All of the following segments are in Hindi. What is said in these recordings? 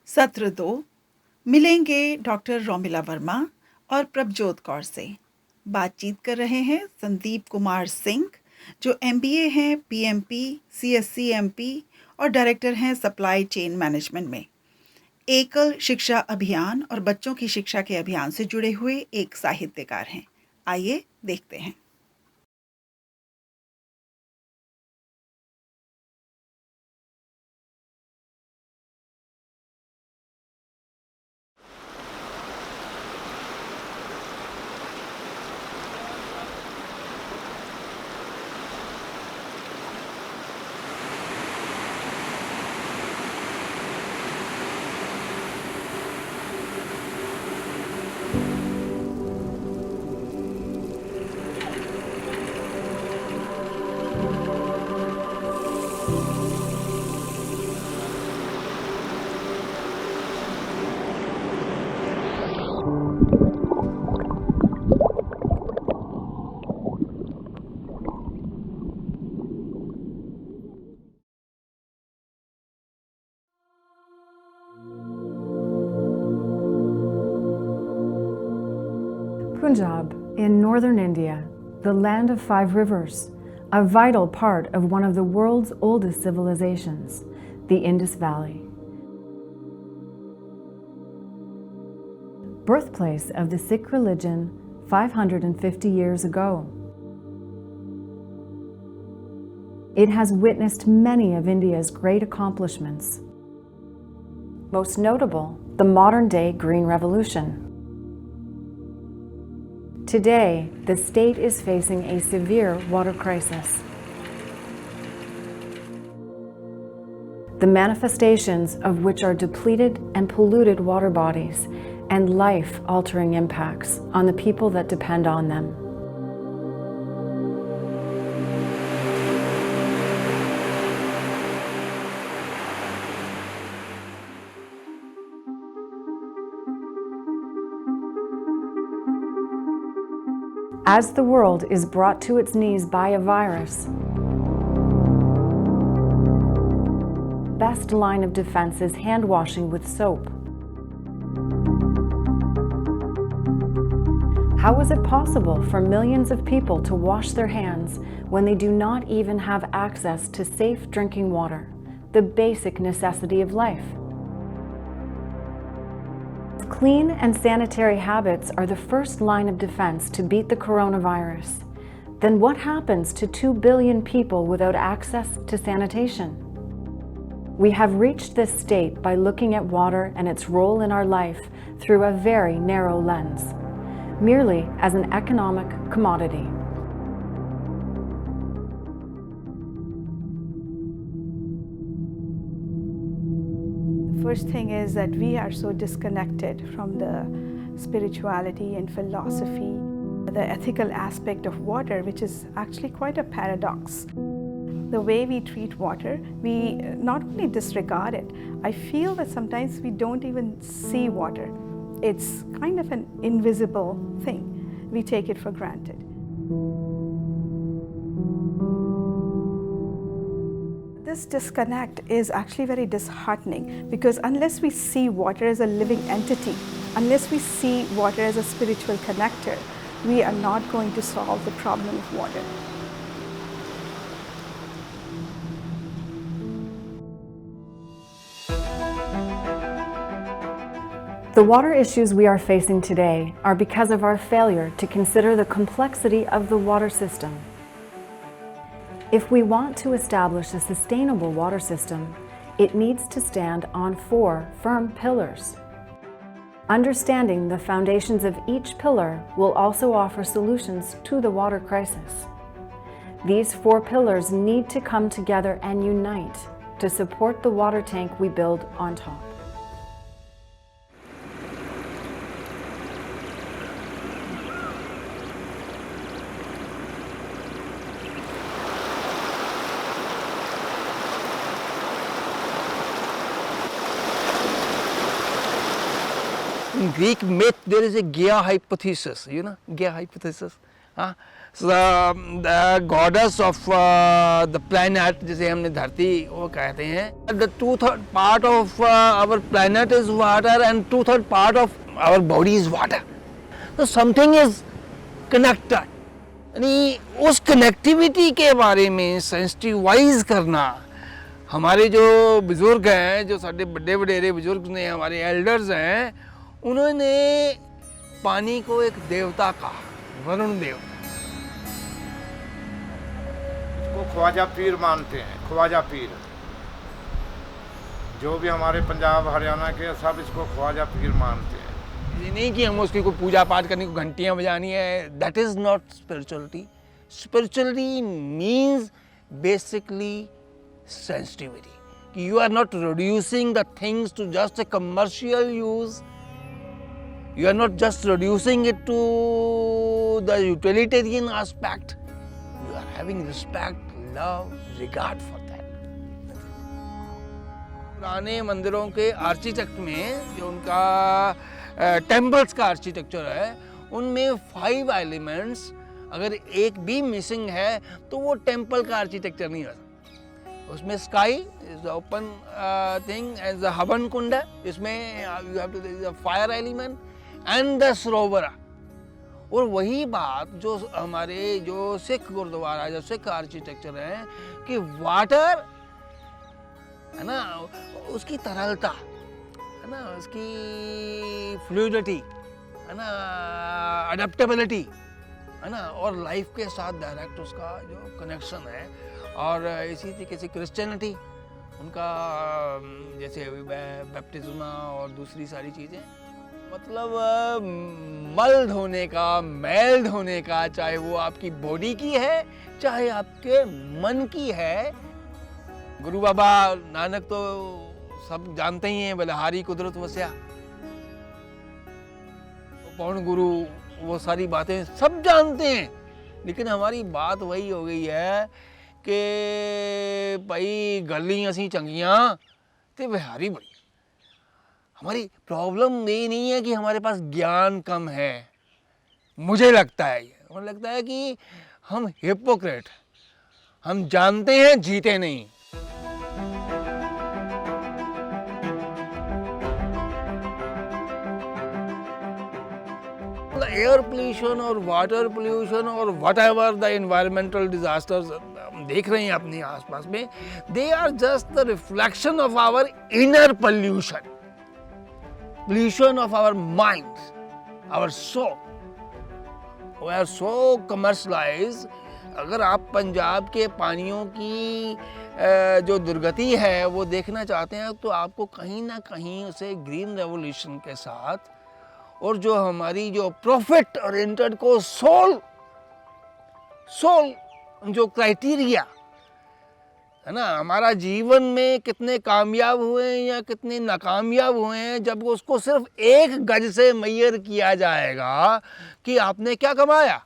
सत्र 2 मिलेंगे डॉक्टर रोमिला वर्मा और प्रभजोत कौर से। बातचीत कर रहे हैं संदीप कुमार सिंह, जो MBA हैं PMP, CSC MP और डायरेक्टर हैं सप्लाई चेन मैनेजमेंट में। एकल शिक्षा अभियान और बच्चों की शिक्षा के अभियान से जुड़े हुए एक साहित्यकार हैं। आइए देखते हैं। Punjab, in northern India, the land of 5 rivers, a vital part of one of the world's oldest civilizations, the Indus Valley. Birthplace of the Sikh religion 550 years ago. It has witnessed many of India's great accomplishments. Most notable, the modern-day Green Revolution. Today, the state is facing a severe water crisis. The manifestations of which are depleted and polluted water bodies and life-altering impacts on the people that depend on them. As the world is brought to its knees by a virus, best line of defense is hand washing with soap. How is it possible for millions of people to wash their hands when they do not even have access to safe drinking water, the basic necessity of life? Clean and sanitary habits are the first line of defense to beat the coronavirus. Then what happens to 2 billion people without access to sanitation? We have reached this state by looking at water and its role in our life through a very narrow lens, merely as an economic commodity. First thing is that we are so disconnected from the spirituality and philosophy, the ethical aspect of water, which is actually quite a paradox. The way we treat water, we not only disregard it, I feel that sometimes we don't even see water. It's kind of an invisible thing. We take it for granted. This disconnect is actually very disheartening because unless we see water as a living entity, unless we see water as a spiritual connector, we are not going to solve the problem of water. The water issues we are facing today are because of our failure to consider the complexity of the water system. If we want to establish a sustainable water system, it needs to stand on 4 firm pillars. Understanding the foundations of each pillar will also offer solutions to the water crisis. These 4 pillars need to come together and unite to support the water tank we build on top. In Greek myth, there is a Gaia hypothesis, Gaia hypothesis. हाँ, the goddess of the planet, जिसे हमने धरती वो कहते हैं। The 2/3 part of our planet is water and 2/3 part of our body is water. तो समथिंग इज कनेक्टेड, यानी उस कनेक्टिविटी के बारे में सेंसिटिवाइज करना। हमारे जो बुजुर्ग हैं, जो साढ़े बड़े बडेरे बुजुर्ग ने, हमारे एल्डर्स हैं, उन्होंने पानी को एक देवता कहा, वरुण देव। इसको ख्वाजा पीर मानते हैं, ख्वाजा पीर। जो भी हमारे पंजाब हरियाणा के सब इसको ख्वाजा पीर मानते हैं। ये नहीं कि हम उसकी कोई पूजा पाठ करनी, को घंटियाँ बजानी है। That is not spirituality. Spirituality means basically sensitivity, कि you are not reducing the things to just a commercial use, you are not just reducing it to the utilitarian aspect, you are having respect, love, regard for that. पुराने मंदिरों के आर्किटेक्ट में जो उनका टेम्पल्स का आर्किटेक्चर है, उनमें 5 एलिमेंट्स अगर एक भी मिसिंग है तो वो टेम्पल का आर्किटेक्चर नहीं है। उसमें sky is open thing as the havan kund है, इसमें you have to fire element and the sarovara. और वही बात जो हमारे जो सिख गुरुद्वारा, जो सिख आर्किटेक्चर है, कि वाटर है ना, उसकी तरलता है ना, उसकी फ्लूइडिटी है ना, अडेप्टेबिलिटी है ना, और लाइफ के साथ डायरेक्ट उसका जो कनेक्शन है। और इसी तरीके से क्रिश्चियनिटी, उनका जैसे बैप्टिज्म और दूसरी सारी चीज़ें, मतलब मल धोने का, मैल धोने का, चाहे वो आपकी बॉडी की है चाहे आपके मन की है। गुरु बाबा नानक तो सब जानते ही हैं, बलिहारी कुदरत वस्या, पौन गुरु, वो सारी बातें सब जानते हैं। लेकिन हमारी बात वही हो गई है कि भाई गली असी चंगियां ते बिहारी बड़ी। हमारी प्रॉब्लम ये नहीं है कि हमारे पास ज्ञान कम है, मुझे लगता है ये, मुझे लगता है कि हम हिपोक्रेट, हम जानते हैं जीते नहीं। एयर पोल्यूशन और वाटर पोल्यूशन और व्हाटएवर द एनवायरमेंटल डिजास्टर्स देख रहे हैं अपने आसपास में, they are just the reflection of our inner pollution, pollution of our mind, our soul. We are so commercialise. अगर आप पंजाब के पानियों की जो दुर्गति है वो देखना चाहते हैं, तो आपको कहीं ना कहीं उसे ग्रीन रेवोल्यूशन के साथ और जो हमारी जो प्रॉफिट ओरिएंटेड को सोल जो क्राइटेरिया है ना, हमारा जीवन में कितने कामयाब हुए हैं या कितने नाकामयाब हुए हैं, जब उसको सिर्फ एक गज से मेजर किया जाएगा कि आपने क्या कमाया,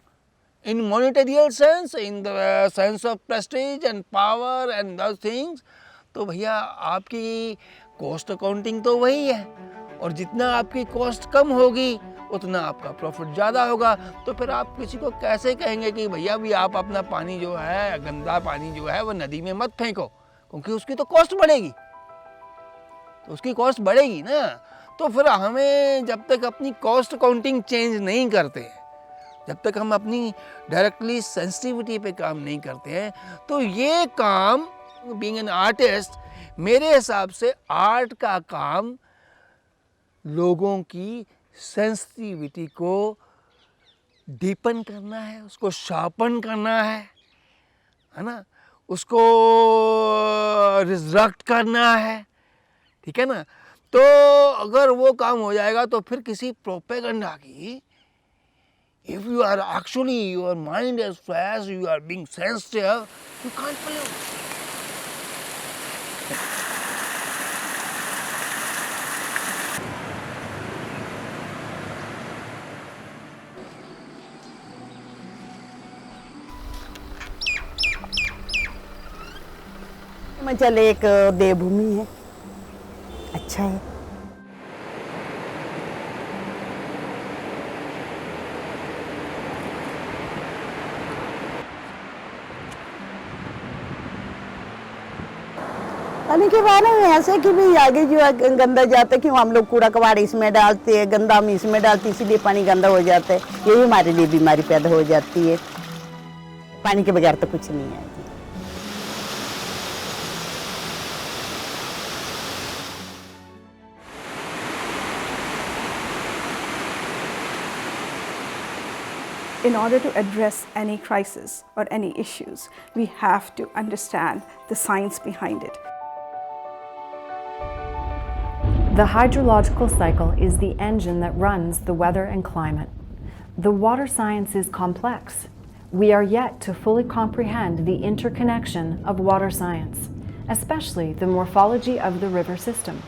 in monetary sense, in the sense of prestige and power and दो थिंग्स, तो भैया आपकी कॉस्ट अकाउंटिंग तो वही है। और जितना आपकी कॉस्ट कम होगी उतना आपका प्रॉफिट ज़्यादा होगा। तो फिर आप किसी को कैसे कहेंगे कि भैया भी आप अपना पानी जो है, गंदा पानी जो है, वो नदी में मत फेंको, क्योंकि उसकी तो कॉस्ट बढ़ेगी, तो उसकी कॉस्ट बढ़ेगी ना। तो फिर हमें जब तक अपनी कॉस्ट अकाउंटिंग चेंज नहीं करते, जब तक हम अपनी डायरेक्टली सेंसिटिविटी पे काम नहीं करते हैं, तो ये काम, बीइंग एन आर्टिस्ट, मेरे हिसाब से आर्ट का काम लोगों की सेंसिटिविटी को डीपन करना है, उसको शार्पन करना है ना, उसको रिजरेक्ट करना है, ठीक है ना। तो अगर वो काम हो जाएगा तो फिर किसी प्रोपेगेंडा की, if you are actually, your mind is fresh, you are being sensitive, you can't believe. Himachal एक देवभूमि है, अच्छा है। पानी के बारे में ऐसे कि भी आगे जो है गंदा जाता है, क्यों हम लोग कूड़ा कबाड़ इसमें डालते हैं, गंदा हम इसमें डालते हैं, इसीलिए पानी गंदा हो जाता है। यही हमारे लिए बीमारी पैदा हो जाती है। पानी के बगैर तो कुछ नहीं है। In order to address any crisis or any issues, we have to understand the science behind it. The hydrological cycle is the engine that runs the weather and climate. The water science is complex. We are yet to fully comprehend the interconnection of water science, especially the morphology of the river system.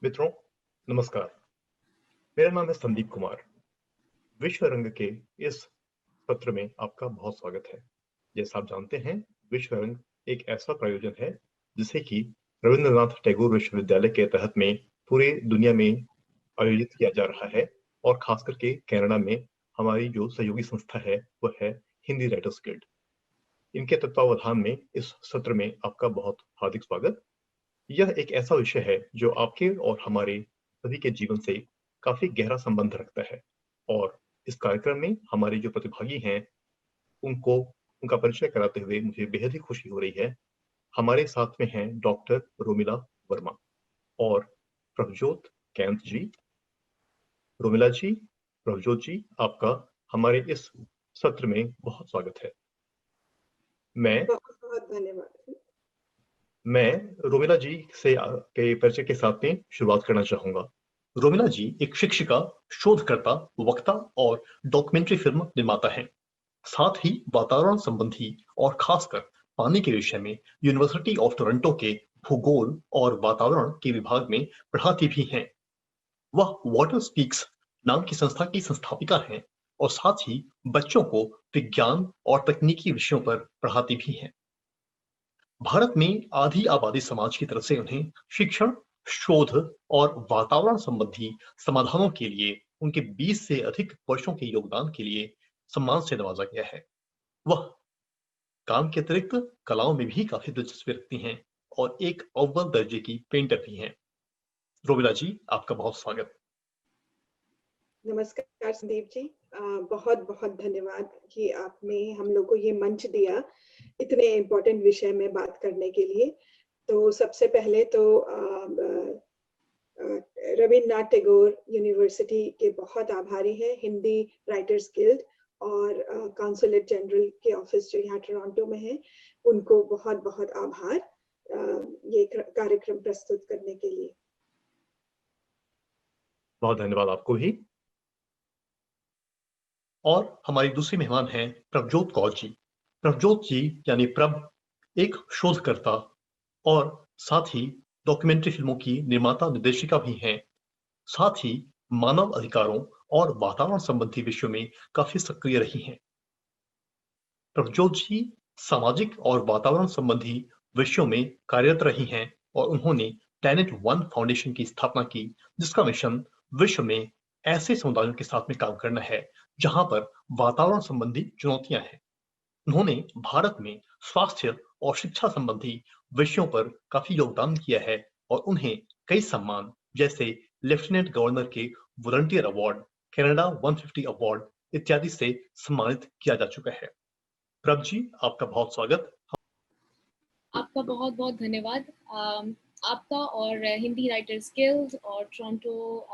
मित्रों, नमस्कार। मेरा नाम है संदीप कुमार। विश्व रंग के इस सत्र में आपका बहुत स्वागत है। जैसा आप जानते हैं, विश्व रंग एक ऐसा प्रायोजन है जिसे कि रविंद्रनाथ टैगोर विश्वविद्यालय के तहत में पूरे दुनिया में आयोजित किया जा रहा है और खास करके कनाडा में हमारी जो सहयोगी संस्था है वह है हिंदी राइटर्स गिल्ड। इनके तत्वावधान में इस सत्र में आपका बहुत हार्दिक स्वागत। यह एक ऐसा विषय है जो आपके और हमारे सभी के जीवन से काफी गहरा संबंध रखता है और इस कार्यक्रम में हमारे जो प्रतिभागी हैं उनका परिचय कराते हुए मुझे बेहद ही खुशी हो रही है। हमारे साथ में हैं डॉक्टर रोमिला वर्मा और प्रभजोत कैंथ जी। रोमिला जी, प्रभजोत जी, आपका हमारे इस सत्र में बहुत स्वागत है। बहुत धन्यवाद। मैं रोमिला जी से के परिचय के साथ में शुरुआत करना चाहूंगा। रोमिला जी एक शिक्षिका, शोधकर्ता, वक्ता और डॉक्यूमेंट्री फिल्म निर्माता हैं। साथ ही वातावरण संबंधी और खासकर पानी के विषय में यूनिवर्सिटी ऑफ टोरंटो के भूगोल और वातावरण के विभाग में पढ़ाती भी हैं। वह वाटर स्पीक्स नाम की संस्था की संस्थापिका हैं और साथ ही बच्चों को विज्ञान और तकनीकी विषयों पर पढ़ाती भी हैं। भारत में आधी आबादी समाज की तरफ से उन्हें शिक्षण, शोध और वातावरण संबंधी समाधानों के लिए उनके 20 से अधिक वर्षों के योगदान के लिए सम्मान से नवाजा गया है। वह काम के अतिरिक्त कलाओं में भी काफी दिलचस्पी रखती हैं और एक अव्वल दर्जे की पेंटर भी हैं। रोमिला जी, आपका बहुत स्वागत। नमस्कार संदीप जी, बहुत बहुत धन्यवाद कि आपने हम लोग को ये मंच दिया इतने इम्पोर्टेंट विषय में बात करने के लिए। तो सबसे पहले तो रविन्द्रनाथ टैगोर यूनिवर्सिटी के बहुत आभारी हैं, हिंदी राइटर्स गिल्ड और काउंसलेट जनरल के ऑफिस जो यहाँ टोरंटो में है, उनको बहुत बहुत आभार ये कार्यक्रम प्रस्तुत करने के लिए। बहुत धन्यवाद आपको भी। और हमारी दूसरी मेहमान हैं प्रभजोत कौर जी। प्रभजोत जी यानी प्रभ एक शोधकर्ता और साथ ही डॉक्यूमेंट्री फिल्मों की निर्माता निर्देशिका भी हैं। साथ ही मानव अधिकारों और वातावरण संबंधी विषयों में काफी सक्रिय रही हैं। प्रभजोत जी सामाजिक और वातावरण संबंधी विषयों में कार्यरत रही हैं और उन्होंने प्लैनेट वन फाउंडेशन की स्थापना की, जिसका मिशन विश्व में ऐसे समुदायों के साथ में काम करना है जहां पर वातावरण संबंधी चुनौतियां हैं। उन्होंने भारत में स्वास्थ्य और शिक्षा संबंधी विषयों पर काफी योगदान किया है और उन्हें कई सम्मान जैसे लेफ्टिनेंट गवर्नर के वॉलंटियर अवार्ड, कनाडा 150 अवार्ड इत्यादि से सम्मानित किया जा चुका है। प्रभ जी, आपका बहुत स्वागत। आपका बहुत बहुत धन्यवाद। आपका और हिंदी राइटर्स गिल्ड और टोरंटो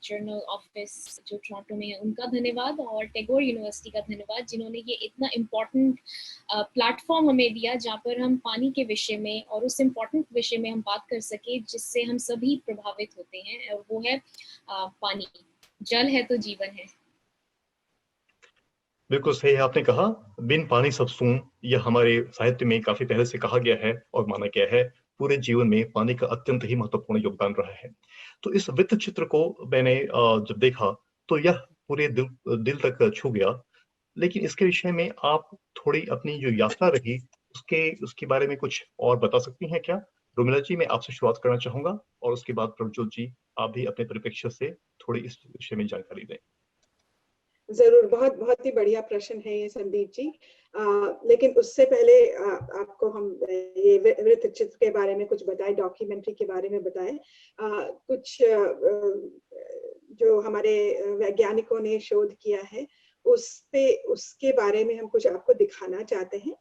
जर्नल ऑफिस जो टोरंटो में है उनका धन्यवाद, और टैगोर यूनिवर्सिटी का धन्यवाद जिन्होंने ये इतना इम्पोर्टेंट प्लेटफॉर्म हमें दिया जहाँ पर हम पानी के विषय में और उस इम्पोर्टेंट विषय में हम बात कर सके जिससे हम सभी प्रभावित होते हैं, और वो है पानी। जल है तो जीवन है। बिल्कुल सही आपने कहा, बिन पानी सब सून, यह हमारे साहित्य में काफी पहले से कहा गया है और माना गया है। पूरे जीवन में पानी का अत्यंत ही महत्वपूर्ण योगदान रहा है। तो इस वृत्त चित्र को मैंने जब देखा तो यह पूरे दिल तक छू गया। लेकिन इसके विषय में आप थोड़ी अपनी जो यात्रा रही उसके बारे में कुछ और बता सकती हैं क्या? रोमिला जी, मैं आपसे शुरुआत करना चाहूंगा और उसके बाद प्रभजोत जी आप भी अपने परिप्रेक्ष्य से थोड़ी इस विषय में जानकारी दें। जरूर, बहुत बहुत ही बढ़िया प्रश्न है ये संदीप जी। लेकिन उससे पहले आपको हम ये वृत्त चित्र के बारे में कुछ बताएं, डॉक्यूमेंट्री के बारे में बताएं। कुछ जो हमारे वैज्ञानिकों ने शोध किया है उसके बारे में हम कुछ आपको दिखाना चाहते हैं।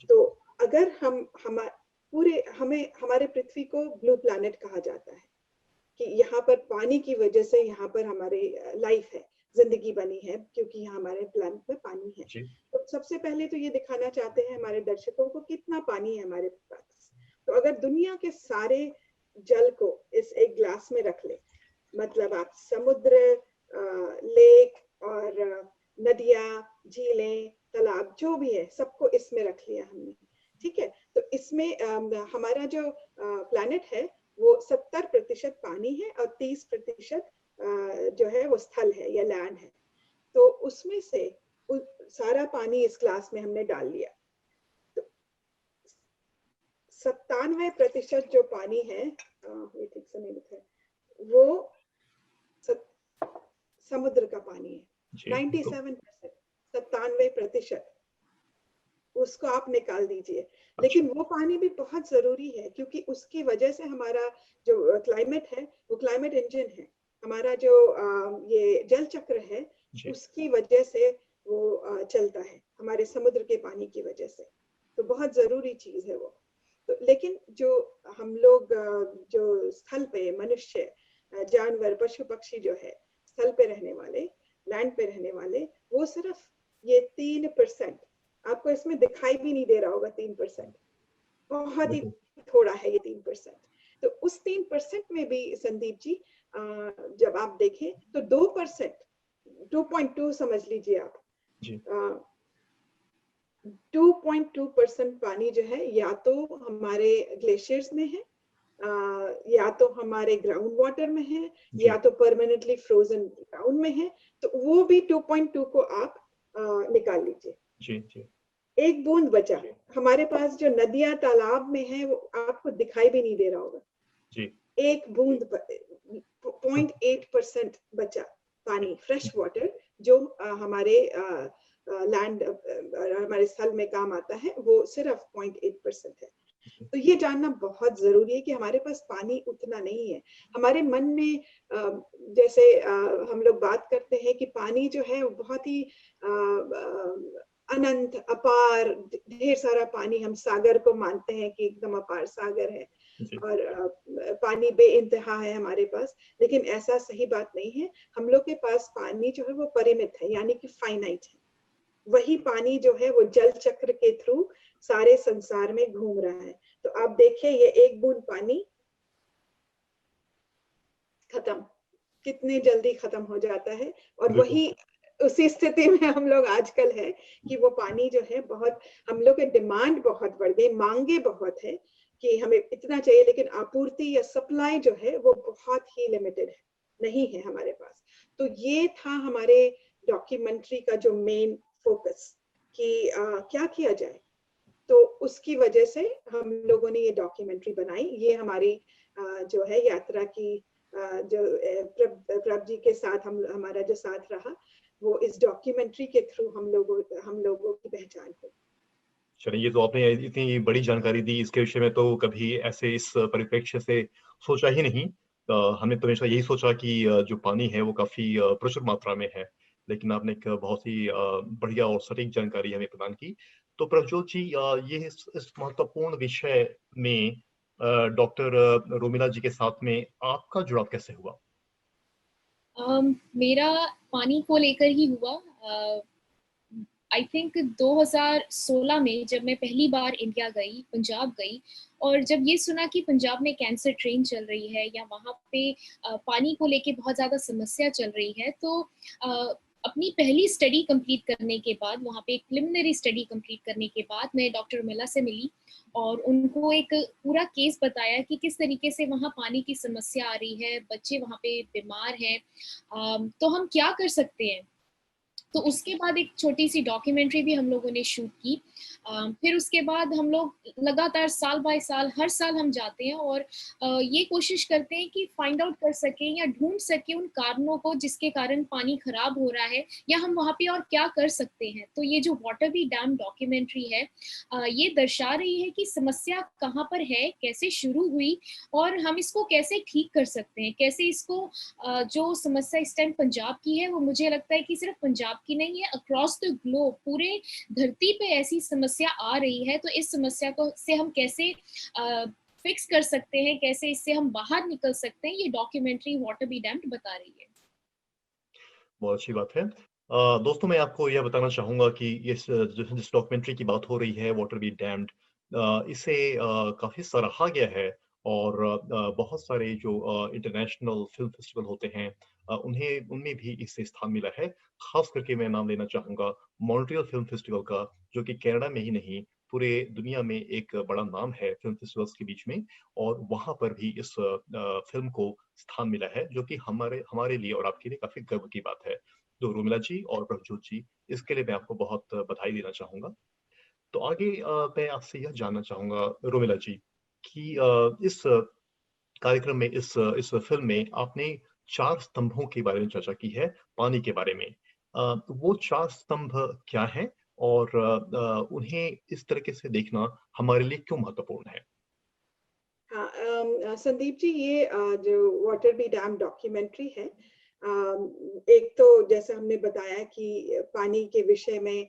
तो अगर हमारे पृथ्वी को ब्लू प्लैनेट कहा जाता है कि यहाँ पर पानी की वजह से यहाँ पर हमारी लाइफ है, जिंदगी बनी है, क्योंकि यहाँ हमारे प्लैनेट में पानी है। तो सबसे पहले तो ये दिखाना चाहते हैं हमारे दर्शकों को कितना पानी है हमारे पास। तो अगर दुनिया के सारे जल को इस एक ग्लास में रख ले, मतलब आप समुद्र, लेक और नदियां, झीलें, तालाब जो भी है सबको इसमें रख लिया हमने, ठीक है। तो इसमें हमारा जो प्लैनेट है वो 70% पानी है और 30% जो है वो स्थल है या लैंड है। तो उसमें से सारा पानी इस ग्लास में हमने डाल लिया। तो 97% जो पानी है, ये ठीक से नहीं लिखा है, वो समुद्र का पानी है। 97%, 97% उसको आप निकाल दीजिए। लेकिन वो पानी भी बहुत जरूरी है क्योंकि उसकी वजह से हमारा जो क्लाइमेट है वो क्लाइमेट इंजन है। हमारा जो ये जल चक्र है उसकी वजह से वो चलता है, हमारे समुद्र के पानी की वजह से। तो बहुत जरूरी चीज है वो। तो लेकिन जो हम लोग जो स्थल पे मनुष्य, जानवर, पशु पक्षी जो है स्थल पे रहने वाले, लैंड पे रहने वाले, वो सिर्फ ये 3%, आपको इसमें दिखाई भी नहीं दे रहा होगा 3%, बहुत ही थोड़ा है ये 3%। तो उस 3% में भी संदीप जी जब आप देखें तो 2%, 2.2 समझ लीजिए आप, 2.2% पानी जो है या तो हमारे ग्लेशियर्स में है, या तो हमारे ग्राउंड वाटर में है, या तो परमानेंटली फ्रोजन ग्राउंड में है। तो वो भी 2.2 को आप निकाल लीजिए। एक बूंद बचा हमारे पास, जो नदियां तालाब में है वो आपको दिखाई भी नहीं दे रहा होगा। एक बूंद 0.8% बचा पानी, फ्रेश वाटर, जो हमारे लैंड, हमारे स्थल में काम आता है, वो सिर्फ 0.8% है। तो ये जानना बहुत जरूरी है कि हमारे पास पानी उतना नहीं है। हमारे मन में जैसे हम लोग बात करते हैं कि पानी जो है बहुत ही अनंत, अपार, ढेर सारा पानी, हम सागर को मानते हैं कि एकदम अपार सागर है और पानी बेइंतहा है हमारे पास। लेकिन ऐसा सही बात नहीं है। हम लोग के पास पानी जो है वो परिमित है, यानी कि फाइनाइट है। वही पानी जो है वो जल चक्र के थ्रू सारे संसार में घूम रहा है। तो आप देखिए ये एक बूंद पानी खत्म, कितने जल्दी खत्म हो जाता है। और वही उसी स्थिति में हम लोग आजकल है कि वो पानी जो है बहुत, हम लोग के डिमांड बहुत बढ़ गई, मांगे बहुत है कि हमें इतना चाहिए, लेकिन आपूर्ति या सप्लाई जो है वो बहुत ही लिमिटेड है, नहीं है हमारे पास। तो ये था हमारे डॉक्यूमेंट्री का जो मेन फोकस कि क्या किया जाए। तो उसकी वजह से हम लोगों ने ये डॉक्यूमेंट्री बनाई। ये हमारी जो है यात्रा की जो प्रभ जी के साथ हमारा जो साथ रहा, वो इस डॉक्यूमेंट्री के थ्रू हम लोगों की पहचान हुई। चलिए, ये तो आपने इतनी बड़ी जानकारी दी, इसके विषय में तो कभी ऐसे इस परिप्रेक्ष्य से सोचा ही नहीं। हमने तो हमेशा यही सोचा कि जो पानी है वो काफ़ी प्रचुर मात्रा में है। लेकिन आपने एक बहुत ही बढ़िया और सटीक जानकारी हमें प्रदान की। तो प्रभजोत जी, ये इस महत्वपूर्ण विषय में डॉक्टर रोमिला जी के साथ में आपका जुड़ाव कैसे हुआ? मेरा पानी को लेकर ही हुआ। आई थिंक 2016 में जब मैं पहली बार इंडिया गई, पंजाब गई, और जब ये सुना कि पंजाब में कैंसर ट्रेन चल रही है या वहाँ पे पानी को लेके बहुत ज़्यादा समस्या चल रही है, तो अपनी पहली स्टडी कंप्लीट करने के बाद, वहाँ पे एक प्रिलिमिनरी स्टडी कंप्लीट करने के बाद मैं डॉक्टर रोमिला से मिली और उनको एक पूरा केस बताया कि किस तरीके से वहाँ पानी की समस्या आ रही है, बच्चे वहाँ पे बीमार हैं, तो हम क्या कर सकते हैं। तो उसके बाद एक छोटी सी डॉक्यूमेंट्री भी हम लोगों ने शूट की। फिर उसके बाद हम लोग लगातार साल बाय साल हर साल हम जाते हैं और ये कोशिश करते हैं कि फाइंड आउट कर सकें या ढूंढ सकें उन कारणों को जिसके कारण पानी खराब हो रहा है, या हम वहाँ पे और क्या कर सकते हैं। तो ये जो वाटर बी डैम डॉक्यूमेंट्री है, ये दर्शा रही है कि समस्या कहाँ पर है, कैसे शुरू हुई और हम इसको कैसे ठीक कर सकते हैं, कैसे इसको जो समस्या इस टाइम पंजाब की है, वो मुझे लगता है कि सिर्फ पंजाब की नहीं है, अक्रॉस द ग्लोब पूरे धरती पे ऐसी समस्या आ रही है। तो इस समस्या को से हम कैसे फिक्स कर सकते हैं, कैसे इससे हम बाहर निकल सकते हैं, ये डॉक्यूमेंट्री वाटर बी डैम्ड बता रही है। बहुत अच्छी बात है। दोस्तों, मैं आपको यह बताना चाहूँगा कि जिस डॉक्यूमेंट्री की बात हो रही है, वाटर बी डैम्ड, इसे काफ़ी सराहा गया है और बहुत सारे जो इंटरनेशनल फ़िल्म फेस्टिवल होते हैं, उनमें भी इसे स्थान मिला है। ख़ास करके मैं नाम लेना चाहूँगा मॉन्ट्रियल फ़िल्म फेस्टिवल का, जो कि कनाडा में ही नहीं, पूरे दुनिया में एक बड़ा नाम है फ़िल्म फेस्टिवल्स के बीच में, और वहाँ पर भी इस फ़िल्म को स्थान मिला है, जो कि हमारे हमारे लिए और आपके लिए काफ़ी गर्व की बात है। तो रोमिला जी और प्रभजोत जी, इसके लिए मैं आपको बहुत बधाई देना चाहूँगा। तो आगे मैं आपसे यह जानना चाहूँगा रोमिला जी कि इस कार्यक्रम में, इस फ़िल्म में आपने 4 स्तंभों के बारे में चर्चा की है, पानी के बारे में। तो वो 4 स्तंभ क्या हैं और उन्हें इस तरीके से देखना हमारे लिए क्यों महत्वपूर्ण है? हाँ, संदीप जी, ये जो वाटर बी डैम डॉक्यूमेंट्री है, एक तो जैसे हमने बताया कि पानी के विषय में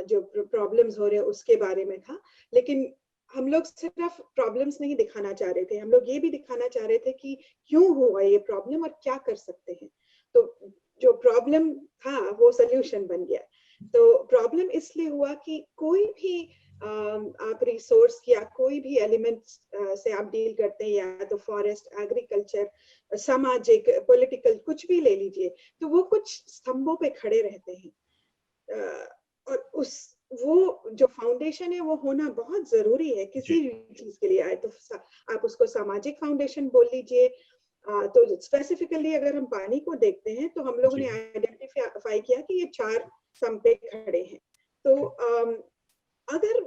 जो प्रॉब्लम्स हो रहे हैं उसके बारे में था, लेकिन हम लोग सिर्फ प्रॉब्लम्स नहीं दिखाना चाह रहे थे, हम लोग ये भी दिखाना चाह रहे थे कि क्यों हुआ ये प्रॉब्लम और क्या कर सकते हैं। तो जो प्रॉब्लम था वो सोल्यूशन बन गया। तो प्रॉब्लम इसलिए हुआ कि कोई भी आप रिसोर्स या कोई भी एलिमेंट्स से आप डील करते हैं, या तो फॉरेस्ट, एग्रीकल्चर, सामाजिक, पॉलिटिकल, कुछ भी ले लीजिए, तो वो कुछ स्तंभों पे खड़े रहते हैं। और उस वो जो फाउंडेशन है वो होना बहुत जरूरी है किसी भी चीज के लिए। आए तो आप उसको सामाजिक फाउंडेशन बोल लीजिए। तो स्पेसिफिकली अगर हम पानी को देखते हैं तो हम लोगों ने आइडेंटिफाई किया कि ये 4 स्तंभ पे खड़े हैं। तो अगर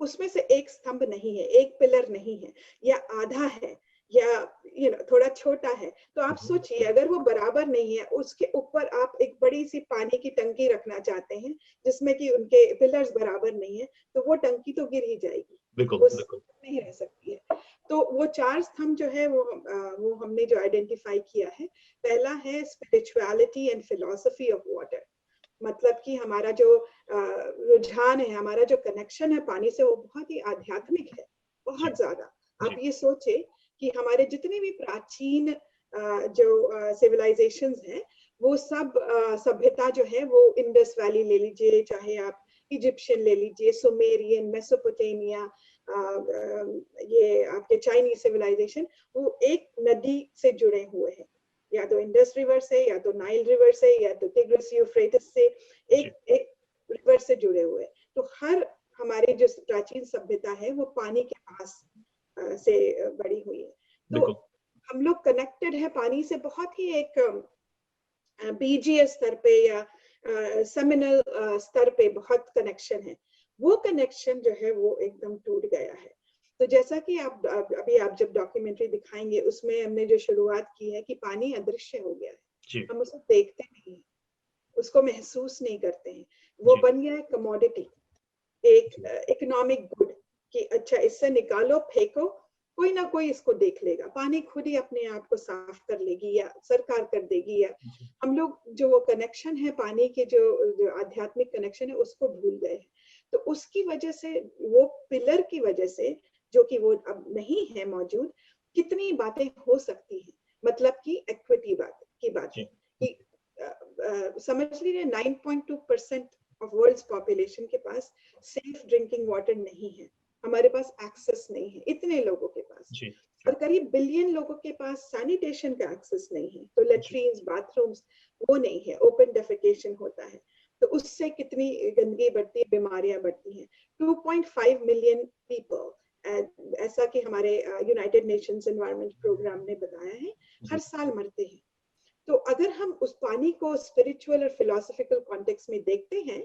उसमें से एक स्तंभ नहीं है, एक पिलर नहीं है, या आधा है, या थोड़ा छोटा है, तो आप सोचिए अगर वो बराबर नहीं है, उसके ऊपर आप एक बड़ी सी पानी की टंकी रखना चाहते हैं जिसमें कि उनके पिलर्स बराबर नहीं है, तो वो टंकी तो गिर ही जाएगी, बिल्कुल, बिल्कुल नहीं रह सकती है। तो वो 4 स्तंभ जो है वो हमने जो आइडेंटिफाई किया है, पहला है spirituality and philosophy of water. मतलब कि हमारा जो रुझान है, हमारा जो कनेक्शन है पानी से, वो बहुत ही आध्यात्मिक है, बहुत ज्यादा। आप ये सोचे कि हमारे जितने भी प्राचीन जो सिविलाइजेशंस हैं, वो सब सभ्यता जो है, वो इंडस वैली ले लीजिए, चाहे आप इजिप्शियन ले लीजिए, सुमेरियन, मेसोपोटामिया, ये आपके चाइनीज सिविलाइजेशन, वो एक नदी से जुड़े हुए हैं, या तो इंडस रिवर से, या तो नाइल रिवर से, या तो टिग्रिस यूफ्रेटिस से, एक रिवर से जुड़े हुए। तो हर हमारी जो प्राचीन सभ्यता है वो पानी के पास से बड़ी हुई है। तो हम लोग कनेक्टेड है पानी से बहुत ही एक बीजीय स्तर पे या सेमिनल स्तर पे बहुत कनेक्शन है। वो कनेक्शन जो है वो एकदम टूट गया है। तो जैसा कि आप अभी आप जब डॉक्यूमेंट्री दिखाएंगे, उसमें हमने जो शुरुआत की है कि पानी अदृश्य हो गया है, हम उसको देखते नहीं, उसको महसूस नहीं करते हैं, वो बन गया है कमोडिटी। एक इकोनॉमिक गुड कि अच्छा इससे निकालो फेंको, कोई ना कोई इसको देख लेगा, पानी खुद ही अपने आप को साफ कर लेगी या सरकार कर देगी, या हम लोग जो वो कनेक्शन है पानी के जो आध्यात्मिक कनेक्शन है उसको भूल गए हैं। तो उसकी वजह से, वो पिलर की वजह से, जो कि वो अब नहीं है मौजूद, कितनी बातें हो सकती हैं। मतलब कि इक्विटी की बात है कि समझ लीजिए 9.2% ऑफ वर्ल्ड्स पॉपुलेशन के पास सेफ ड्रिंकिंग वाटर नहीं है, हमारे पास एक्सेस नहीं है इतने लोगों के पास, और करीब बिलियन लोगों के पास सैनिटेशन का एक्सेस नहीं है, तो लेट्रीन्स बाथरूम्स वो नहीं है, ओपन डेफिकेशन होता है, तो उससे कितनी गंदगी बढ़ती है, बीमारियां बढ़ती हैं। 2.5 मिलियन पीपल, ऐसा कि हमारे यूनाइटेड नेशंस एनवायरनमेंट प्रोग्राम ने बताया है, हर साल मरते हैं। तो अगर हम उस पानी को स्पिरिचुअल और फिलोसफिकल कॉन्टेक्स्ट में देखते हैं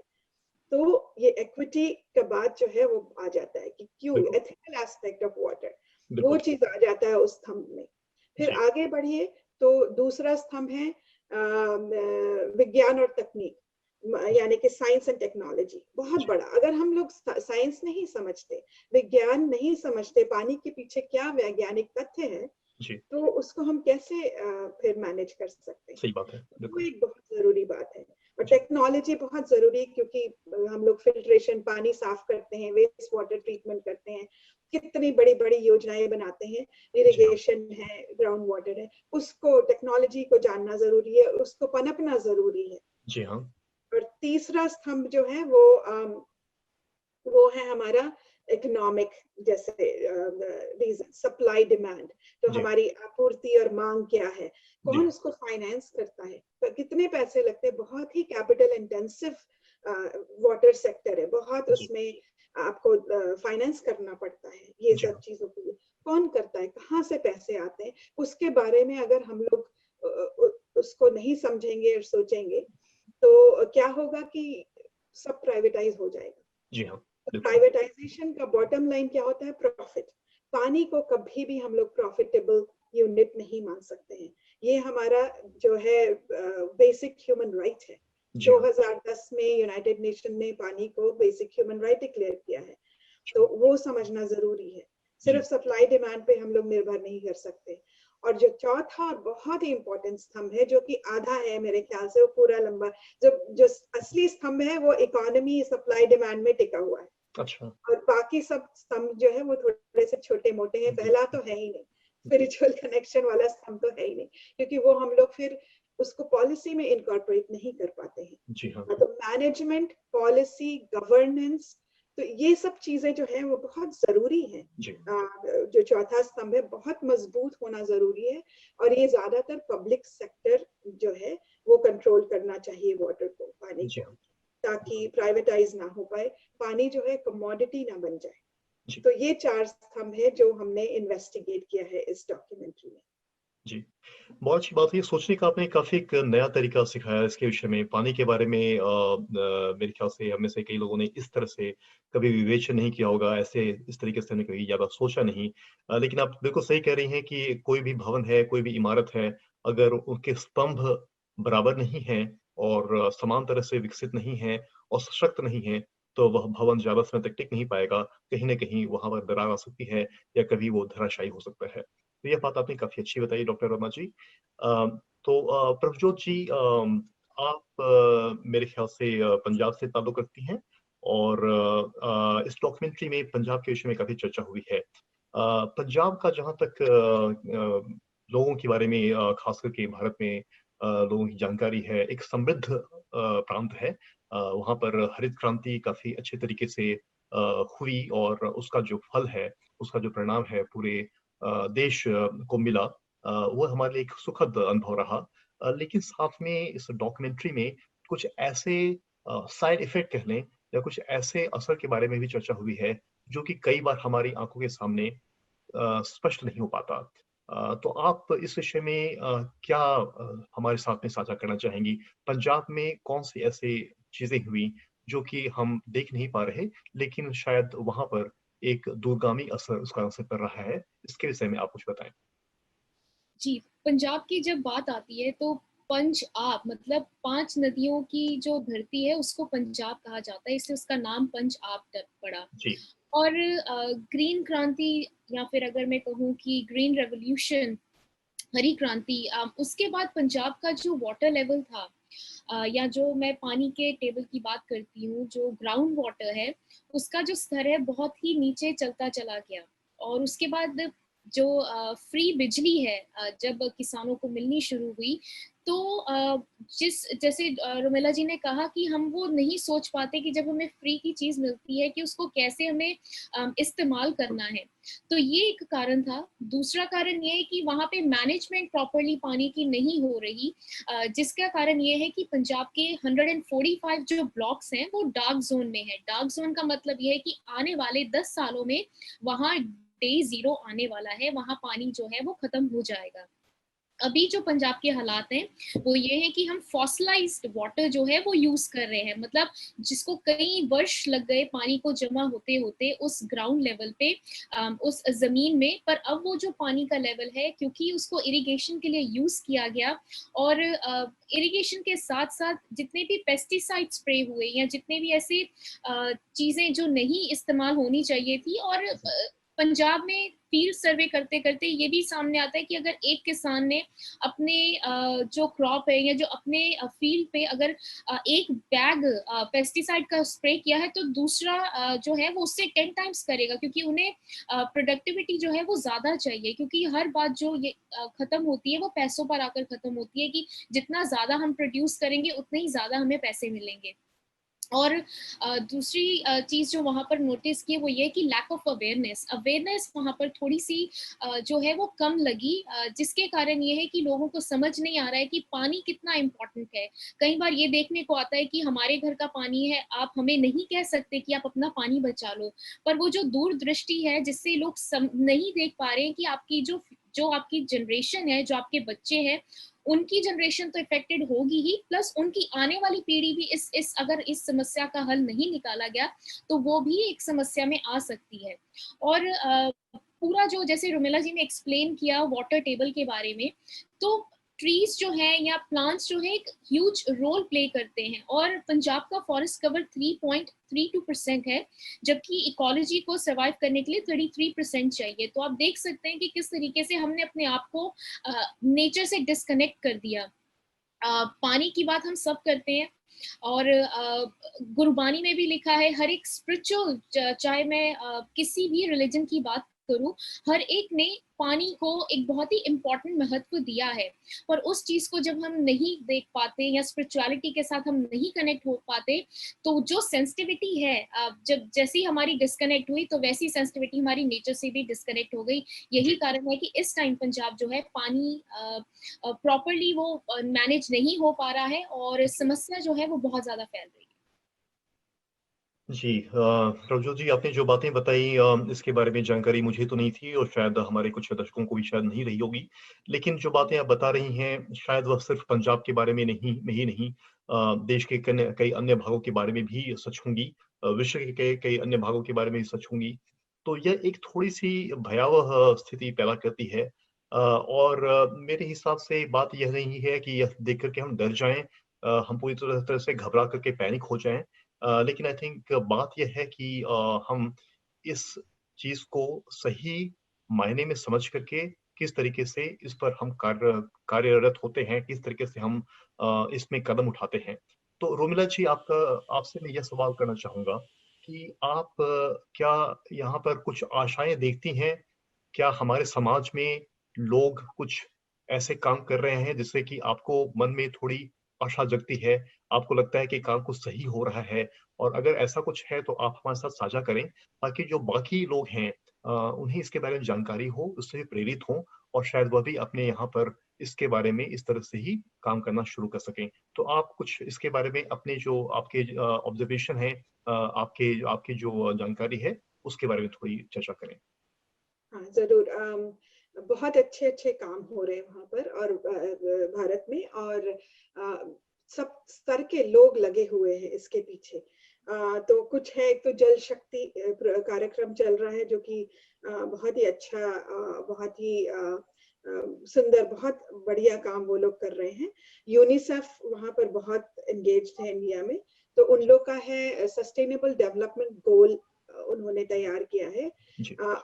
तो ये इक्विटी का बात जो है वो आ जाता है कि क्यों, एथिकल एस्पेक्ट ऑफ वाटर, वो चीज आ जाता है उस स्तंभ में। फिर आगे बढ़िए तो दूसरा स्तंभ है विज्ञान और तकनीक, यानी कि साइंस एंड टेक्नोलॉजी, बहुत बड़ा। अगर हम लोग साइंस नहीं समझते, विज्ञान नहीं समझते, पानी के पीछे क्या वैज्ञानिक तथ्य है, तो उसको हम कैसे फिर मैनेज कर सकते हैं। सही बात है, वो एक बहुत जरूरी बात है। और टेक्नोलॉजी बहुत जरूरी, क्योंकि हम लोग फिल्ट्रेशन, पानी साफ करते हैं, वेस्ट वाटर ट्रीटमेंट करते हैं, कितनी बड़ी बड़ी योजनाएं बनाते हैं, इरिगेशन है, ग्राउंड वाटर है, उसको टेक्नोलॉजी को जानना जरूरी है, उसको पनपना जरूरी है। जी हाँ। और तीसरा स्तंभ जो है वो है हमारा इकोनॉमिक, जैसे रीजन, सप्लाई डिमांड, तो हमारी आपूर्ति और मांग क्या है, कौन उसको फाइनेंस करता है, तो कितने पैसे लगते हैं, बहुत ही कैपिटल इंटेंसिव वाटर सेक्टर है, बहुत उसमें आपको फाइनेंस करना पड़ता है, ये सब चीजों के लिए कौन करता है, कहाँ से पैसे आते हैं, उसके बारे में अगर हम लोग उसको नहीं समझेंगे और सोचेंगे तो क्या होगा कि सब प्राइवेटाइज हो जाएगा। जी हाँ। प्राइवेटाइजेशन का बॉटम लाइन क्या होता है, प्रॉफिट। पानी को कभी भी हम लोग प्रॉफिटेबल यूनिट नहीं मान सकते हैं, ये हमारा जो है बेसिक ह्यूमन राइट है। 2010 में यूनाइटेड नेशन ने पानी को बेसिक ह्यूमन राइट डिक्लेयर किया है, तो वो समझना जरूरी है। सिर्फ सप्लाई डिमांड पे हम लोग निर्भर नहीं कर सकते। और जो चौथा और बहुत ही इंपॉर्टेंट स्तंभ है, जो कि आधा है मेरे ख्याल से, वो पूरा लंबा, जो असली स्तंभ है वो इकोनॉमी सप्लाई डिमांड में टिका हुआ है। अच्छा। और बाकी सब स्तंभ जो है वो थोड़े से छोटे मोटे हैं। पहला तो है ही नहीं, स्पिरिचुअल कनेक्शन वाला स्तंभ तो है ही नहीं, क्योंकि वो हम लोग फिर उसको पॉलिसी में इनकॉर्पोरेट नहीं कर पाते हैं। जी हाँ। तो मैनेजमेंट, पॉलिसी, गवर्नेंस, तो ये सब चीजें जो है वो बहुत जरूरी है। जो चौथा स्तंभ है बहुत मजबूत होना जरूरी है, और ये ज्यादातर पब्लिक सेक्टर जो है वो कंट्रोल करना चाहिए वाटर को, पानी को, ताकि प्राइवेटाइज ना हो पाए, पानी जो है कमोडिटी ना बन जाए। तो ये 4 स्तंभ है जो हमने इन्वेस्टिगेट किया है इस डॉक्यूमेंट्री में। जी, बहुत अच्छी बात है। सोचने का आपने काफी एक नया तरीका सिखाया इसके विषय में, पानी के बारे में। मेरे ख्याल से हमें से कई लोगों ने इस तरह से कभी विवेचन नहीं किया होगा, ऐसे इस तरीके से हमने कभी ज्यादा सोचा नहीं। लेकिन आप बिल्कुल सही कह रही हैं कि कोई भी भवन है, कोई भी इमारत है, अगर उनके स्तंभ बराबर नहीं है और समान तरह से विकसित नहीं है और सशक्त नहीं है, तो वह भवन ज्यादा समय तक टिक नहीं पाएगा। कहीं ना कहीं वहां पर दरार आ सकती है या कभी वो धराशायी हो सकता है। तो यह बात आपने काफी अच्छी बताई डॉक्टर वर्मा जी। तो प्रभजोत जी, आप मेरे ख्याल से पंजाब से ताल्लुक रखती हैं, और इस डॉक्यूमेंट्री में पंजाब के विषय में काफी चर्चा हुई है। पंजाब का जहाँ तक लोगों के बारे में, खास करके भारत में लोगों की जानकारी है, एक समृद्ध प्रांत है। वहाँ पर हरित क्रांति काफी अच्छे तरीके से हुई, और उसका जो फल है, उसका जो परिणाम है, पूरे देश को मिला। वो हमारे लिए एक सुखद अनुभव रहा। लेकिन साथ में इस डॉक्यूमेंट्री में कुछ ऐसे साइड इफेक्ट कह लें, या कुछ ऐसे असर के बारे में भी चर्चा हुई है, जो कि कई बार हमारी आंखों के सामने स्पष्ट नहीं हो पाता। तो आप इस विषय में क्या हमारे साथ में साझा करना चाहेंगी? पंजाब में कौन सी ऐसी चीजें हुई जो कि हम देख नहीं पा रहे, लेकिन शायद वहां पर एक दूरगामी असर उसका असर कर रहा है? इसके विषय में आप कुछ बताएं। जी, पंजाब की जब बात आती है तो पंजाब मतलब 5 नदियों की जो धरती है उसको पंजाब कहा जाता है, इसलिए उसका नाम पंजाब पड़ा। जी। और ग्रीन क्रांति या फिर अगर मैं कहूँ कि ग्रीन रेवोल्यूशन, हरी क्रांति, उसके बाद पंजाब का जो वाटर लेवल था, या जो मैं पानी के टेबल की बात करती हूँ, जो ग्राउंड वाटर है उसका जो स्तर है बहुत ही नीचे चलता चला गया। और उसके बाद जो फ्री बिजली है जब किसानों को मिलनी शुरू हुई, तो जैसे रोमेला जी ने कहा कि हम वो नहीं सोच पाते कि जब हमें फ्री की चीज मिलती है कि उसको कैसे हमें इस्तेमाल करना है। तो ये एक कारण था। दूसरा कारण ये है कि वहाँ पे मैनेजमेंट प्रॉपरली पानी की नहीं हो रही, जिसका कारण ये है कि पंजाब के 145 जो ब्लॉक्स हैं वो डार्क जोन में है। डार्क जोन का मतलब ये है कि आने वाले 10 सालों में वहाँ डे जीरो आने वाला है, वहाँ पानी जो है वो खत्म हो जाएगा। अभी जो पंजाब के हालात हैं वो ये है कि हम फॉसिलाइज्ड वाटर जो है वो यूज कर रहे हैं, मतलब जिसको कई वर्ष लग गए पानी को जमा होते होते उस ग्राउंड लेवल पे, उस जमीन में, पर अब वो जो पानी का लेवल है क्योंकि उसको इरिगेशन के लिए यूज किया गया, और इरिगेशन के साथ साथ जितने भी पेस्टिसाइड स्प्रे हुए या जितने भी ऐसे चीजें जो नहीं इस्तेमाल होनी चाहिए थी, और पंजाब में फील्ड सर्वे करते करते ये भी सामने आता है कि अगर एक किसान ने अपने जो क्रॉप है या जो अपने फील्ड पे अगर एक बैग पेस्टिसाइड का स्प्रे किया है, तो दूसरा जो है वो उससे 10 टाइम्स करेगा, क्योंकि उन्हें प्रोडक्टिविटी जो है वो ज्यादा चाहिए, क्योंकि हर बात जो ये खत्म होती है वो पैसों पर आकर खत्म होती है कि जितना ज्यादा हम प्रोड्यूस करेंगे उतने ही ज्यादा हमें पैसे मिलेंगे। और दूसरी चीज जो वहां पर नोटिस की वो ये कि लैक ऑफ अवेयरनेस वहां पर थोड़ी सी जो है वो कम लगी, जिसके कारण ये है कि लोगों को समझ नहीं आ रहा है कि पानी कितना इम्पोर्टेंट है। कई बार ये देखने को आता है कि हमारे घर का पानी है, आप हमें नहीं कह सकते कि आप अपना पानी बचा लो, पर वो जो दूरदृष्टि है जिससे लोग नहीं देख पा रहे हैं कि आपकी जो आपकी जनरेशन है, जो आपके बच्चे हैं, उनकी जनरेशन तो इफेक्टेड होगी ही, प्लस उनकी आने वाली पीढ़ी भी इस अगर इस समस्या का हल नहीं निकाला गया तो वो भी एक समस्या में आ सकती है। और पूरा जो जैसे रुमेला जी ने एक्सप्लेन किया वाटर टेबल के बारे में, तो ट्रीज जो हैं या प्लांट्स जो है एक ह्यूज रोल प्ले करते हैं, और पंजाब का फॉरेस्ट कवर 3.32% है, जबकि इकोलॉजी को सर्वाइव करने के लिए 33% चाहिए। तो आप देख सकते हैं कि किस तरीके से हमने अपने आप को नेचर से डिस्कनेक्ट कर दिया। पानी की बात हम सब करते हैं, और गुरबानी में भी लिखा है, हर एक स्पिरिचुअल, चाहे मैं किसी भी रिलीजन की बात करूं, हर एक ने पानी को एक बहुत ही इम्पोर्टेंट महत्व दिया है। पर उस चीज को जब हम नहीं देख पाते या स्पिरिचुअलिटी के साथ हम नहीं कनेक्ट हो पाते, तो जो सेंसिटिविटी है, जब जैसी हमारी डिस्कनेक्ट हुई तो वैसी सेंसिटिविटी हमारी नेचर से भी डिस्कनेक्ट हो गई। यही कारण है कि इस टाइम पंजाब जो है पानी प्रॉपरली वो मैनेज नहीं हो पा रहा है, और समस्या जो है वो बहुत ज्यादा फैल रही है। जी, प्रभजोत जी, आपने जो बातें बताई इसके बारे में जानकारी मुझे तो नहीं थी और शायद हमारे कुछ दर्शकों को भी शायद नहीं रही होगी। लेकिन जो बातें आप बता रही हैं, शायद वह सिर्फ पंजाब के बारे में नहीं, देश के कई अन्य भागों के बारे में भी सच होंगी, विश्व के कई अन्य भागों के बारे में भी सच होंगी। तो यह एक थोड़ी-सी भयावह स्थिति पैदा करती है, और मेरे हिसाब से बात यह नहीं है कि यह देख कर के हम डर जाएँ, हम पूरी तरह से घबरा करके पैनिक हो जाएँ। लेकिन आई थिंक बात ये है कि हम इस चीज़ को सही मायने में समझ करके किस तरीके से इस पर हम कार्यरत होते हैं, किस तरीके से हम इसमें कदम उठाते हैं। तो रोमिला जी, आपका आपसे मैं यह सवाल करना चाहूँगा कि आप क्या यहाँ पर कुछ आशाएँ देखती हैं? क्या हमारे समाज में लोग कुछ ऐसे काम कर रहे हैं जिससे कि आपको मन में थोड़ी आशा जगती है, आपको लगता है कि काम कुछ सही हो रहा है? और अगर ऐसा कुछ है तो आप हमारे साथ साझा करें, ताकि जो बाकी लोग हैं उन्हें इसके बारे में जानकारी हो, उससे प्रेरित हों और शायद वह भी अपने यहाँ पर इसके बारे में इस तरह से ही काम करना शुरू कर सकें। तो आप कुछ इसके बारे में अपने जो आपके ऑब्जर्वेशन है, आपके आपकी जो जानकारी है, उसके बारे में थोड़ी चर्चा करें। हाँ, ज़रूर। बहुत अच्छे-अच्छे काम हो रहे हैं वहाँ पर और भारत में, और सब स्तर के लोग लगे हुए हैं इसके पीछे। तो कुछ है, एक तो जल शक्ति कार्यक्रम चल रहा है जो कि बहुत ही अच्छा, बहुत ही सुंदर, बहुत बढ़िया काम वो लोग कर रहे हैं। यूनिसेफ वहाँ पर बहुत एंगेज्ड है इंडिया में। तो उन लोग का है सस्टेनेबल डेवलपमेंट गोल उन्होंने तैयार किया है।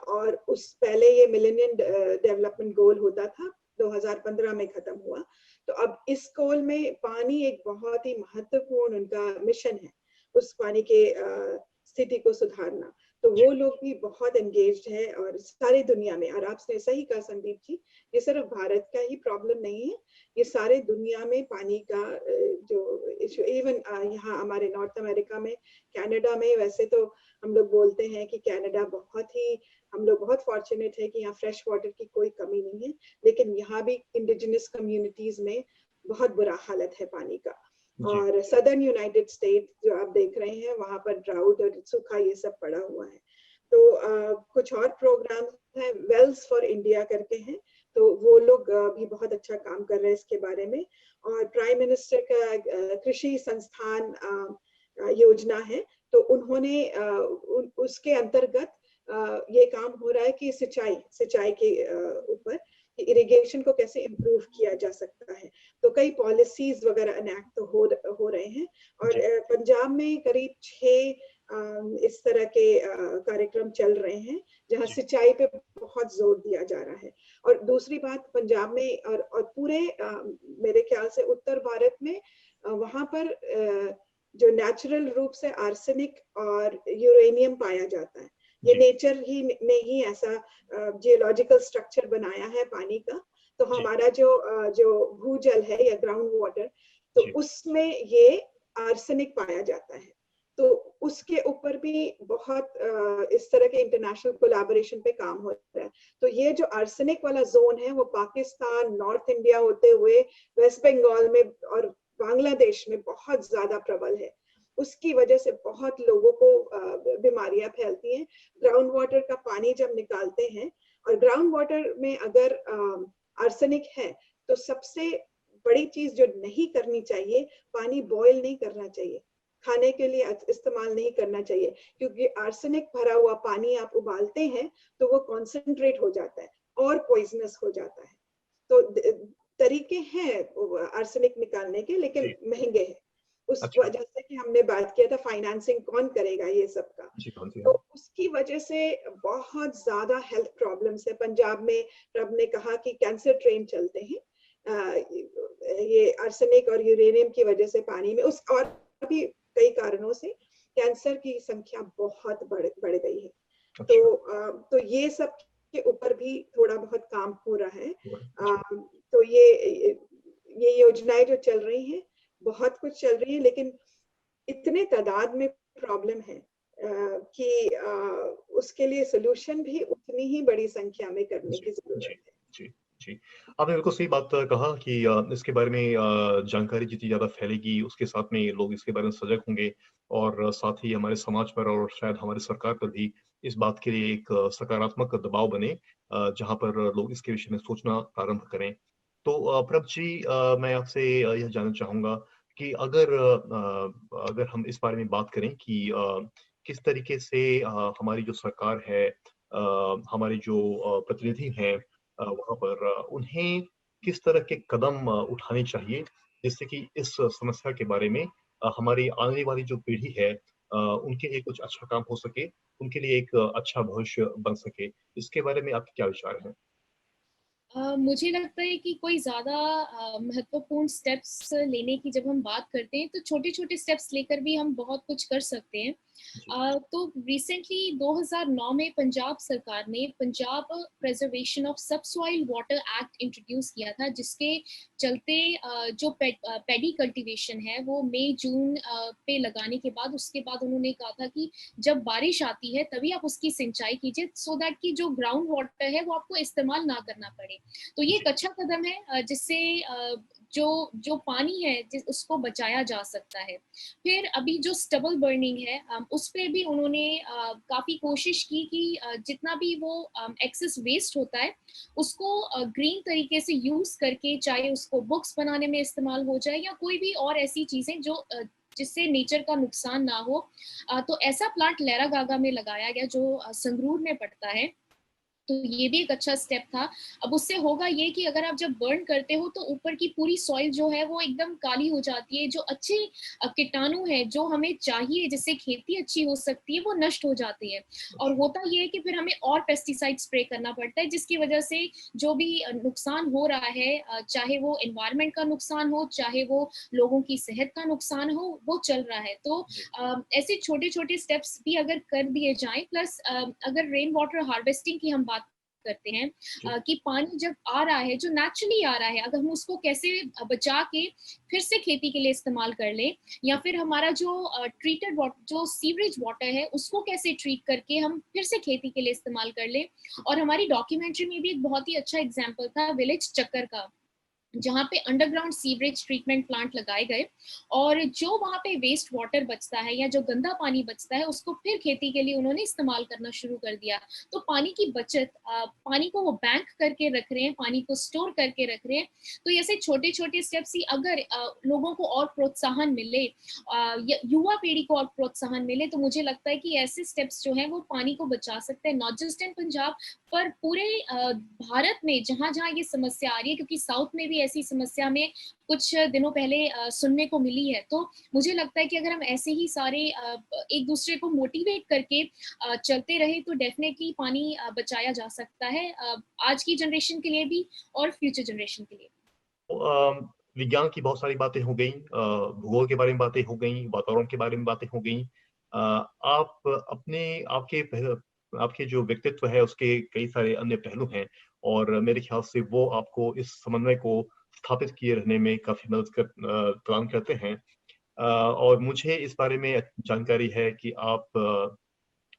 और उस पहले ये मिलेनियम डेवलपमेंट गोल होता था, 2015 में खत्म हुआ। तो अब इस गोल में पानी एक बहुत ही महत्वपूर्ण उनका मिशन है, उस पानी के स्थिति को सुधारना। तो वो लोग भी बहुत एंगेज्ड है और सारी दुनिया में। और आपने सही कहा संदीप जी, ये सिर्फ भारत का ही प्रॉब्लम नहीं है, ये सारे दुनिया में पानी का जो इशू, इवन यहाँ हमारे नॉर्थ अमेरिका में, कनाडा में, वैसे तो हम लोग बोलते हैं कि कनाडा हम लोग बहुत फॉर्चुनेट है कि यहाँ फ्रेश वाटर की कोई कमी नहीं है, लेकिन यहाँ भी इंडिजिनस कम्युनिटीज में बहुत बुरा हालत है पानी का। और सदर्न यूनाइटेड स्टेट जो आप देख रहे हैं, वहां पर ड्राउट और सूखा ये सब पड़ा हुआ है। तो कुछ और प्रोग्राम हैं, वेल्स फॉर इंडिया करके हैं, तो वो लोग भी बहुत अच्छा काम कर रहे हैं इसके बारे में। और प्राइम मिनिस्टर का कृषि संस्थान योजना है, तो उन्होंने उसके अंतर्गत ये काम हो रहा है कि सिंचाई के ऊपर इरिगेशन को कैसे इम्प्रूव किया जा सकता है। तो कई पॉलिसीज वगैरह इनेक्ट तो हो रहे हैं। और पंजाब में करीब 6 इस तरह के कार्यक्रम चल रहे हैं, जहां सिंचाई पे बहुत जोर दिया जा रहा है। और दूसरी बात, पंजाब में और पूरे मेरे ख्याल से उत्तर भारत में वहां पर जो नेचुरल रूप से आर्सेनिक और यूरेनियम पाया जाता है। ये नेचर ही ने ही ऐसा जियोलॉजिकल स्ट्रक्चर बनाया है पानी का। तो हमारा जो भूजल है या ग्राउंड वाटर, तो उसमें ये आर्सेनिक पाया जाता है। तो उसके ऊपर भी बहुत इस तरह के इंटरनेशनल कोलैबोरेशन पे काम हो रहा है। तो ये जो आर्सेनिक वाला जोन है, वो पाकिस्तान, नॉर्थ इंडिया होते हुए वेस्ट बंगाल में और बांग्लादेश में बहुत ज्यादा प्रबल है। उसकी वजह से बहुत लोगों को बीमारियां फैलती हैं। ग्राउंड वाटर का पानी जब निकालते हैं, और ग्राउंड वाटर में अगर आर्सेनिक है, तो सबसे बड़ी चीज जो नहीं करनी चाहिए, पानी बॉयल नहीं करना चाहिए, खाने के लिए इस्तेमाल नहीं करना चाहिए, क्योंकि आर्सेनिक भरा हुआ पानी आप उबालते हैं तो वो कॉन्सेंट्रेट हो जाता है और पॉइजनस हो जाता है। तो तरीके हैं आर्सेनिक निकालने के, लेकिन महंगे हैं। उस वजह से कि हमने बात किया था फाइनेंसिंग कौन करेगा ये सब का, तो उसकी वजह से बहुत ज्यादा हेल्थ प्रॉब्लम्स है। पंजाब में रब ने कहा कि कैंसर ट्रेन चलते हैं ये आर्सेनिक और यूरेनियम की वजह से पानी में, उस और भी कई कारणों से कैंसर की संख्या बहुत बढ़ गई है। तो ये सब के ऊपर भी थोड़ा बहुत काम हो रहा है। तो ये योजनाएं जो चल रही हैं, बहुत कुछ चल रही है, लेकिन इतने तादाद में प्रॉब्लम है कि उसके लिए सोल्यूशन भी उतनी ही बड़ी संख्या में करने की जरूरत है। जी, आपने बिल्कुल सही बात कहा कि इसके बारे में जानकारी जितनी ज्यादा फैलेगी, उसके साथ में लोग इसके बारे में सजग होंगे, और साथ ही हमारे समाज पर और शायद हमारी सरकार पर भी इस बात के लिए एक सकारात्मक दबाव बने, जहां पर लोग इसके विषय में सोचना प्रारंभ करें। तो प्रभ जी, मैं आपसे यह जानना चाहूंगा कि अगर हम इस बारे में बात करें कि किस तरीके से हमारी जो सरकार है, हमारे जो प्रतिनिधि हैं वहां पर, उन्हें किस तरह के कदम उठाने चाहिए जिससे कि इस समस्या के बारे में हमारी आने वाली जो पीढ़ी है उनके लिए कुछ अच्छा काम हो सके, उनके लिए एक अच्छा भविष्य बन सके। इसके बारे में आपके क्या विचार हैं? मुझे लगता है कि कोई ज़्यादा महत्वपूर्ण स्टेप्स लेने की जब हम बात करते हैं, तो छोटे-छोटे स्टेप्स लेकर भी हम बहुत कुछ कर सकते हैं। तो रिसेंटली 2009 में पंजाब सरकार ने Punjab preservation of subsoil water act introduce किया था, जिसके चलते जो पैडी कल्टीवेशन है वो मई जून पे लगाने के बाद, उसके बाद उन्होंने कहा था कि जब बारिश आती है तभी आप उसकी सिंचाई कीजिए, सो दैट कि जो ग्राउंड वाटर है वो आपको इस्तेमाल ना करना पड़े। तो ये एक अच्छा कदम है जिससे जो पानी है उसको बचाया जा सकता है। फिर अभी जो स्टबल बर्निंग है, उस पे भी उन्होंने काफी कोशिश की कि जितना भी वो एक्सेस वेस्ट होता है उसको ग्रीन तरीके से यूज करके, चाहे उसको बुक्स बनाने में इस्तेमाल हो जाए या कोई भी और ऐसी चीजें जो जिससे नेचर का नुकसान ना हो। तो ऐसा प्लांट लहरागागा में लगाया गया जो संगरूर में पड़ता है। तो ये भी एक अच्छा स्टेप था। अब उससे होगा ये कि अगर आप जब बर्न करते हो तो ऊपर की पूरी सॉइल जो है वो एकदम काली हो जाती है, जो अच्छे कीटाणु है जो हमें चाहिए जिससे खेती अच्छी हो सकती है वो नष्ट हो जाती है। और होता ये है कि फिर हमें और पेस्टिसाइड स्प्रे करना पड़ता है, जिसकी वजह से जो भी नुकसान हो रहा है, चाहे वो एनवायरनमेंट का नुकसान हो, चाहे वो लोगों की सेहत का नुकसान हो, वो चल रहा है। तो ऐसे छोटे छोटे स्टेप्स भी अगर कर दिए जाएं, प्लस अगर रेन वाटर हार्वेस्टिंग की हम बात करते हैं कि पानी जब आ रहा है जो नेचुरली आ रहा है, अगर हम उसको कैसे बचा के फिर से खेती के लिए इस्तेमाल कर लें, या फिर हमारा जो ट्रीटेड वाटर, जो सीवरेज वाटर है, उसको कैसे ट्रीट करके हम फिर से खेती के लिए इस्तेमाल कर लें। और हमारी डॉक्यूमेंट्री में भी एक बहुत ही अच्छा एग्जाम्पल था विलेज चक्कर का, जहाँ पे अंडरग्राउंड सीवरेज ट्रीटमेंट प्लांट लगाए गए, और जो वहाँ पे वेस्ट वाटर बचता है या जो गंदा पानी बचता है उसको फिर खेती के लिए उन्होंने इस्तेमाल करना शुरू कर दिया। तो पानी की बचत, पानी को वो बैंक करके रख रहे हैं, पानी को स्टोर करके रख रहे हैं। तो ऐसे छोटे छोटे स्टेप्स ही अगर लोगों को और प्रोत्साहन मिले, युवा पीढ़ी को और प्रोत्साहन मिले, तो मुझे लगता है कि ऐसे स्टेप्स जो हैं वो पानी को बचा सकते हैं, नॉट जस्ट इन पंजाब पर पूरे भारत में जहाँ जहाँ ये समस्या आ रही है, क्योंकि साउथ में भी ऐसी समस्या में कुछ दिनों पहले सुनने को मिली है। तो मुझे लगता है कि अगर हम ऐसे ही सारे एक दूसरे को मोटिवेट करके चलते रहे तो डेफिनेटली पानी बचाया जा सकता है, आज की जनरेशन के लिए भी और फ्यूचर जनरेशन के लिए। विज्ञान की बहुत सारी बातें हो गई, भूगोल के बारे में बातें हो गई, वातावरण के बारे में बातें हो गई। आप आपके जो व्यक्तित्व है उसके कई सारे अन्य पहलू हैं, और मेरे ख्याल से वो आपको इस समन्वय को स्थापित किए रहने में काफी मदद प्रदान करते हैं। और मुझे इस बारे में जानकारी है कि आप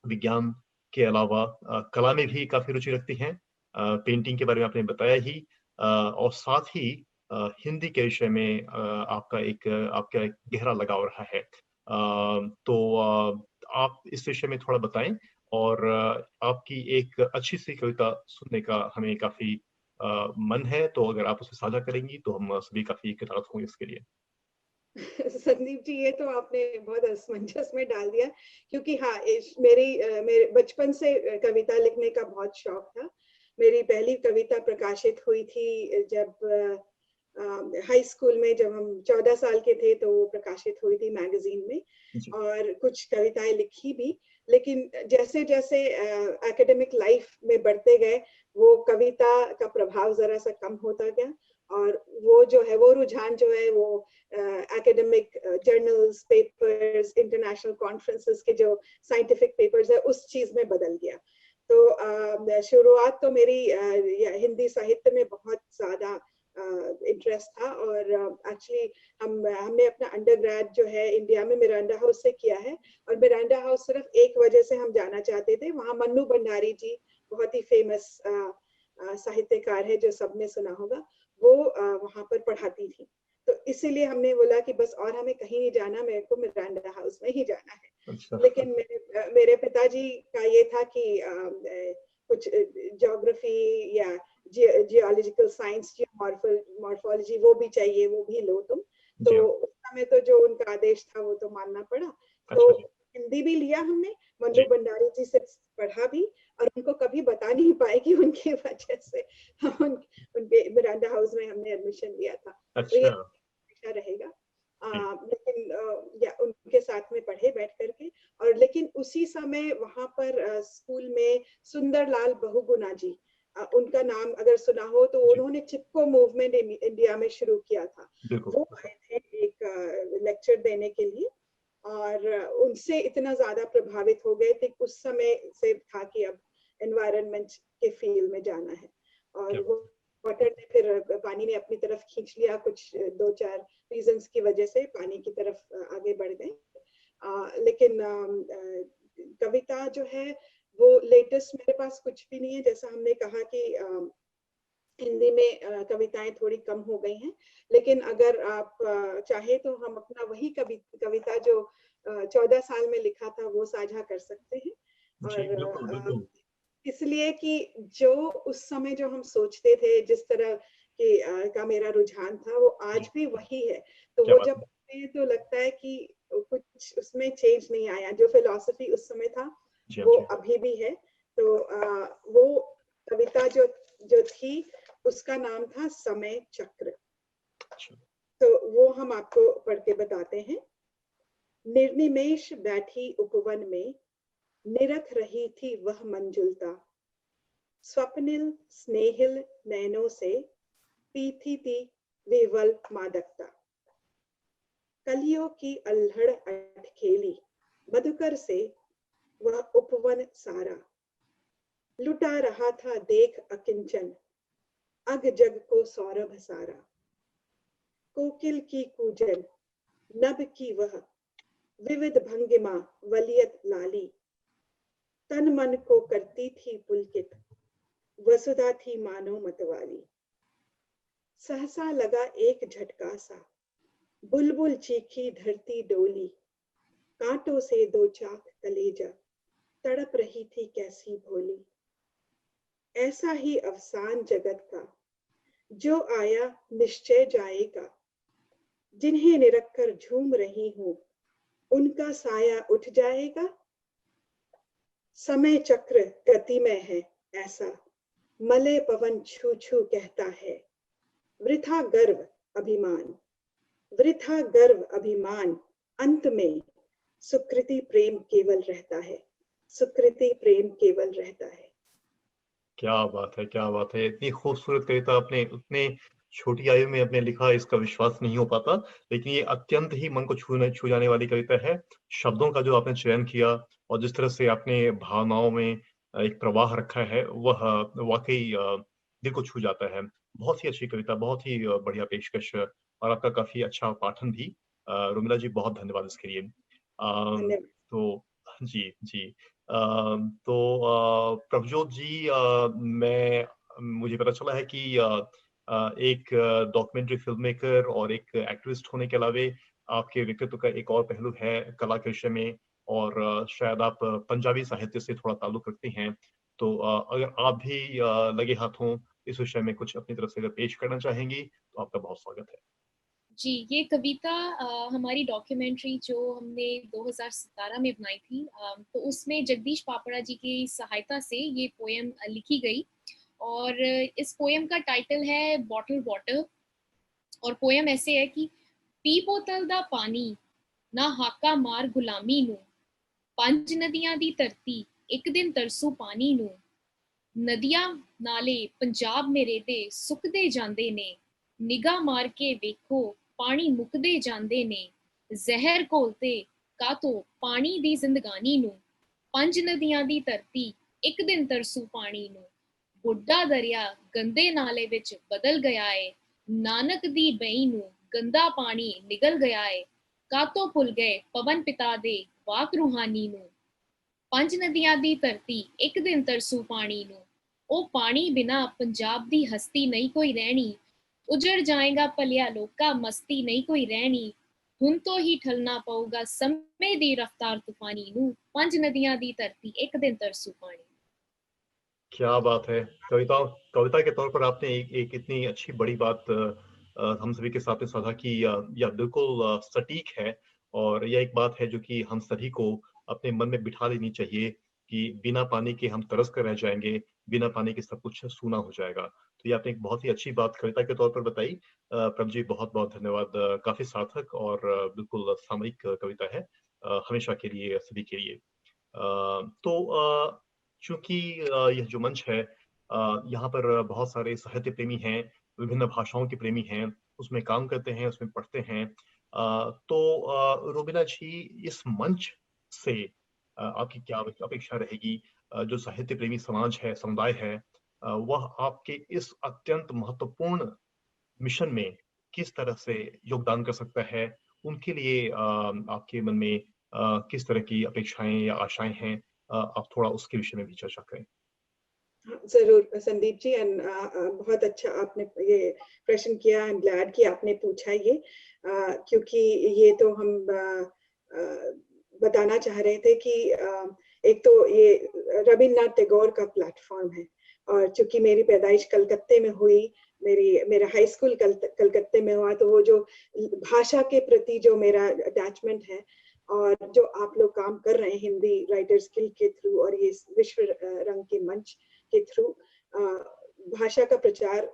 विज्ञान के अलावा कला में भी काफी रुचि रखती हैं। पेंटिंग के बारे में आपने बताया ही, और साथ ही हिंदी के विषय में आपका एक गहरा लगाव रहा है। तो आप इस विषय में थोड़ा बताएं, और आपकी एक अच्छी सी कविता सुनने का हमें काफी मन है, तो अगर आप उसे साझा करेंगी तो हम सभी काफी कृतज्ञ होंगे इसके लिए। संदीप जी, ये तो आपने बहुत असमंजस में डाल दिया, क्योंकि हाँ, मेरे बचपन से कविता लिखने का बहुत शौक था। मेरी पहली कविता प्रकाशित हुई थी जब हाई स्कूल में, जब हम 14 साल के थे तो वो प्रकाशित हुई थी मैगजीन में, और कुछ कविताएं लिखी भी। लेकिन जैसे जैसे एकेडमिक लाइफ में बढ़ते गए वो कविता का प्रभाव जरा सा कम होता गया, और वो जो है वो रुझान जो है वो academic journals, papers, international conferences के जो साइंटिफिक पेपर्स है उस चीज में बदल गया। तो शुरुआत तो मेरी हिंदी साहित्य में बहुत ज्यादा इंटरेस्ट था, और एक्चुअली हमने अपना अंडरग्रेड जो है इंडिया में मिरांडा हाउस से किया है। और मिरांडा हाउस सिर्फ एक वजह से हम जाना चाहते थे, वहाँ मन्नू भंडारी जी बहुत ही फेमस साहित्यकार है जो सबने सुना होगा, वो वहाँ पर पढ़ाती थी। तो इसीलिए हमने बोला कि बस और हमें कहीं नहीं जाना, मेरे को मिरांडा हाउस में ही जाना है। अच्छा। लेकिन मेरे पिताजी का ये था कि कुछ ज्योग्राफी या जियोलॉजिकल साइंस, मॉर्फोलॉजी वो भी चाहिए, वो भी लो तुम। तो उस समय तो जो उनका आदेश था वो तो मानना पड़ा। तो हिंदी भी लिया हमने, मन्नू भंडारी जी से पढ़ा भी, और उनको कभी बता नहीं पाए कि उनकी वजह से उनके मिरांडा हाउस में हमने एडमिशन लिया था। तो ये अच्छा रहेगा। लेकिन उनके साथ में पढ़े बैठ करके। और लेकिन उसी समय वहां पर स्कूल में सुंदरलाल बहुगुणा जी, उनका नाम अगर सुना हो तो उन्होंने चिपको मूवमेंट इंडिया में शुरू किया था। वो आए थे एक लेक्चर देने के लिए, और उनसे इतना ज्यादा प्रभावित हो गए थे, उस समय से था कि अब एनवायरनमेंट के फील्ड में जाना है। और वो वाटर ने फिर पानी ने अपनी तरफ खींच लिया, कुछ 2-4 रीजंस की वजह से पानी की तरफ आगे बढ़ गए। लेकिन कविता जो है वो लेटेस्ट मेरे पास कुछ भी नहीं है। जैसा हमने कहा कि हिंदी में कविताएं थोड़ी कम हो गई हैं, लेकिन अगर आप चाहे तो हम अपना वही कविता जो 14 साल में लिखा था वो साझा कर सकते हैं। और इसलिए कि जो उस समय जो हम सोचते थे, जिस तरह के का मेरा रुझान था, वो आज भी वही है। तो वो जब तो लगता है कि कुछ उसमें चेंज नहीं आया। जो फिलॉसफी उस समय था वो अभी भी है। तो वो कविता जो थी उसका नाम था समय चक्र। तो वो हम आपको पढ़ के बताते हैं। निर्निमेष बैठी उपवन में, निरख रही थी वह मंजुलता, स्वप्निल स्नेहिल नैनों से पीती थी विवल मादकता। कलियों की अल्हड़ अटखेली, मधुकर से वह उपवन सारा, लुटा रहा था देख अकिंचन, अग जग को सौरभ सारा। कोकिल की कूजन, नभ की वह विविध भंगिमा वलियत लाली, तन मन को करती थी पुलकित, वसुधा थी मानो मतवाली। सहसा लगा एक झटका सा, बुलबुल चीखी धरती डोली, कांटों से दो चाक कलेजा, तड़प रही थी कैसी भोली। ऐसा ही अवसान जगत का, जो आया निश्चय जाएगा, जिन्हें निरख कर झूम रही हूँ, उनका साया उठ जाएगा। समय चक्र गतिमय है ऐसा, मले पवन छू छू कहता है, वृथा गर्व अभिमान, वृथा गर्व अभिमान, अंत में सुकृति प्रेम केवल रहता है, सुकृति प्रेम केवल रहता है। क्या बात है, क्या बात है। इतनी खूबसूरत कविता आपने उतने छोटी आयु में आपने लिखा, इसका विश्वास नहीं हो पाता, लेकिन ये अत्यंत ही मन को छू जाने वाली कविता है। शब्दों का जो आपने चयन किया और जिस तरह से आपने भावनाओं में एक प्रवाह रखा है, वह वाकई दिल को छू जाता है। बहुत ही अच्छी कविता, बहुत ही बढ़िया पेशकश और आपका काफी अच्छा पाठन भी। रुमिला जी, बहुत धन्यवाद इसके लिए। धन्यवाद। तो जी जी, तो प्रभजोत जी, मुझे पता चला है कि एक डॉक्यूमेंट्री फिल्म मेकर और एक एक्टिविस्ट होने के अलावे आपके व्यक्तित्व का एक और पहलू है कला के विषय में, और शायद आप पंजाबी साहित्य से थोड़ा ताल्लुक रखती हैं। तो अगर आप भी लगे हाथों इस विषय में कुछ अपनी तरफ से अगर पेश करना चाहेंगी तो आपका बहुत स्वागत है। जी, ये कविता हमारी डॉक्यूमेंट्री जो हमने 2017 में बनाई थी, तो उसमें जगदीश पापड़ा जी की सहायता से ये पोएम लिखी गई। और इस पोएम का टाइटल है बॉटल वाटर। और पोएम ऐसे है कि पी बोतल दा पानी, ना हाका मार गुलामी नू, पंज नदियां दी धरती एक दिन तरसू पानी नू, नदियां नाले पंजाब मेरे दे सुकदे जांदे ने, निगाह मार के वेखो पानी मुकदे जांदे ने, जहर घोलते कातो पानी दी जिंदगानी नू, पंज नदियां दी धरती एक दिन तरसू पानी नू, बुढ़ा दरिया गंदे नाले विच बदल गया है, नानक दी बई नू गंदा पानी निगल गया है, कातो भुल गए पवन पिता दे वाक रूहानी नू, पंज नदियां दी धरती एक दिन तरसू पानी नू, ओ पानी बिना पंजाब दी हस्ती नहीं कोई रहनी, उजड़ जाएगा भलिया लोका मस्ती नहीं कोई रहनी, हुन तो ही ठलना पऊगा समय दी रफ्तार तूफानी नू, पंज नदियां दी धरती एक दिन तरसू पानी। क्या बात है। कविता के तौर पर आपने एक इतनी अच्छी बड़ी बात हम सभी के साथ में साझा की। यह बिल्कुल सटीक है, और यह एक बात है जो कि हम सभी को अपने मन में बिठा लेनी चाहिए कि बिना पानी के हम तरस कर रह जाएंगे, बिना पानी के सब कुछ सूना हो जाएगा। तो ये आपने एक बहुत ही अच्छी बात कविता के तौर पर बताई। प्रभ जी, बहुत बहुत धन्यवाद। काफी सार्थक और बिल्कुल सामयिक कविता है, हमेशा के लिए, सभी के लिए। तो चूंकि यह जो मंच है, यहाँ पर बहुत सारे साहित्य प्रेमी हैं, विभिन्न भाषाओं के प्रेमी हैं, उसमें काम करते हैं, उसमें पढ़ते हैं। तो रोबिना जी, इस मंच से आपकी क्या अपेक्षा रहेगी? जो साहित्य प्रेमी समाज है, समुदाय है, वह आपके इस अत्यंत महत्वपूर्ण मिशन में किस तरह से योगदान कर सकता है? उनके लिए आपके मन में किस तरह की अपेक्षाएं या आशाएं हैं? आप थोड़ा उसके विषय में भी चर्चा करें। जरूर संदीप जी, एंड बहुत अच्छा आपने ये प्रश्न किया, एंड ग्लैड कि आपने पूछा ये, क्योंकि ये तो हम बताना चाह रहे थे कि एक तो ये रविन्द्रनाथ टैगोर का प्लेटफॉर्म है, और चूंकि मेरी पैदाइश कलकत्ते में हुई, मेरा हाई स्कूल कलकत्ते में हुआ, तो वो जो भाषा के प्रति जो मेरा अटैचमेंट है, और जो आप लोग काम कर रहे हैं हिंदी राइटर्स गिल्ड के थ्रू और ये विश्व रंग के मंच के थ्रू, भाषा का प्रचार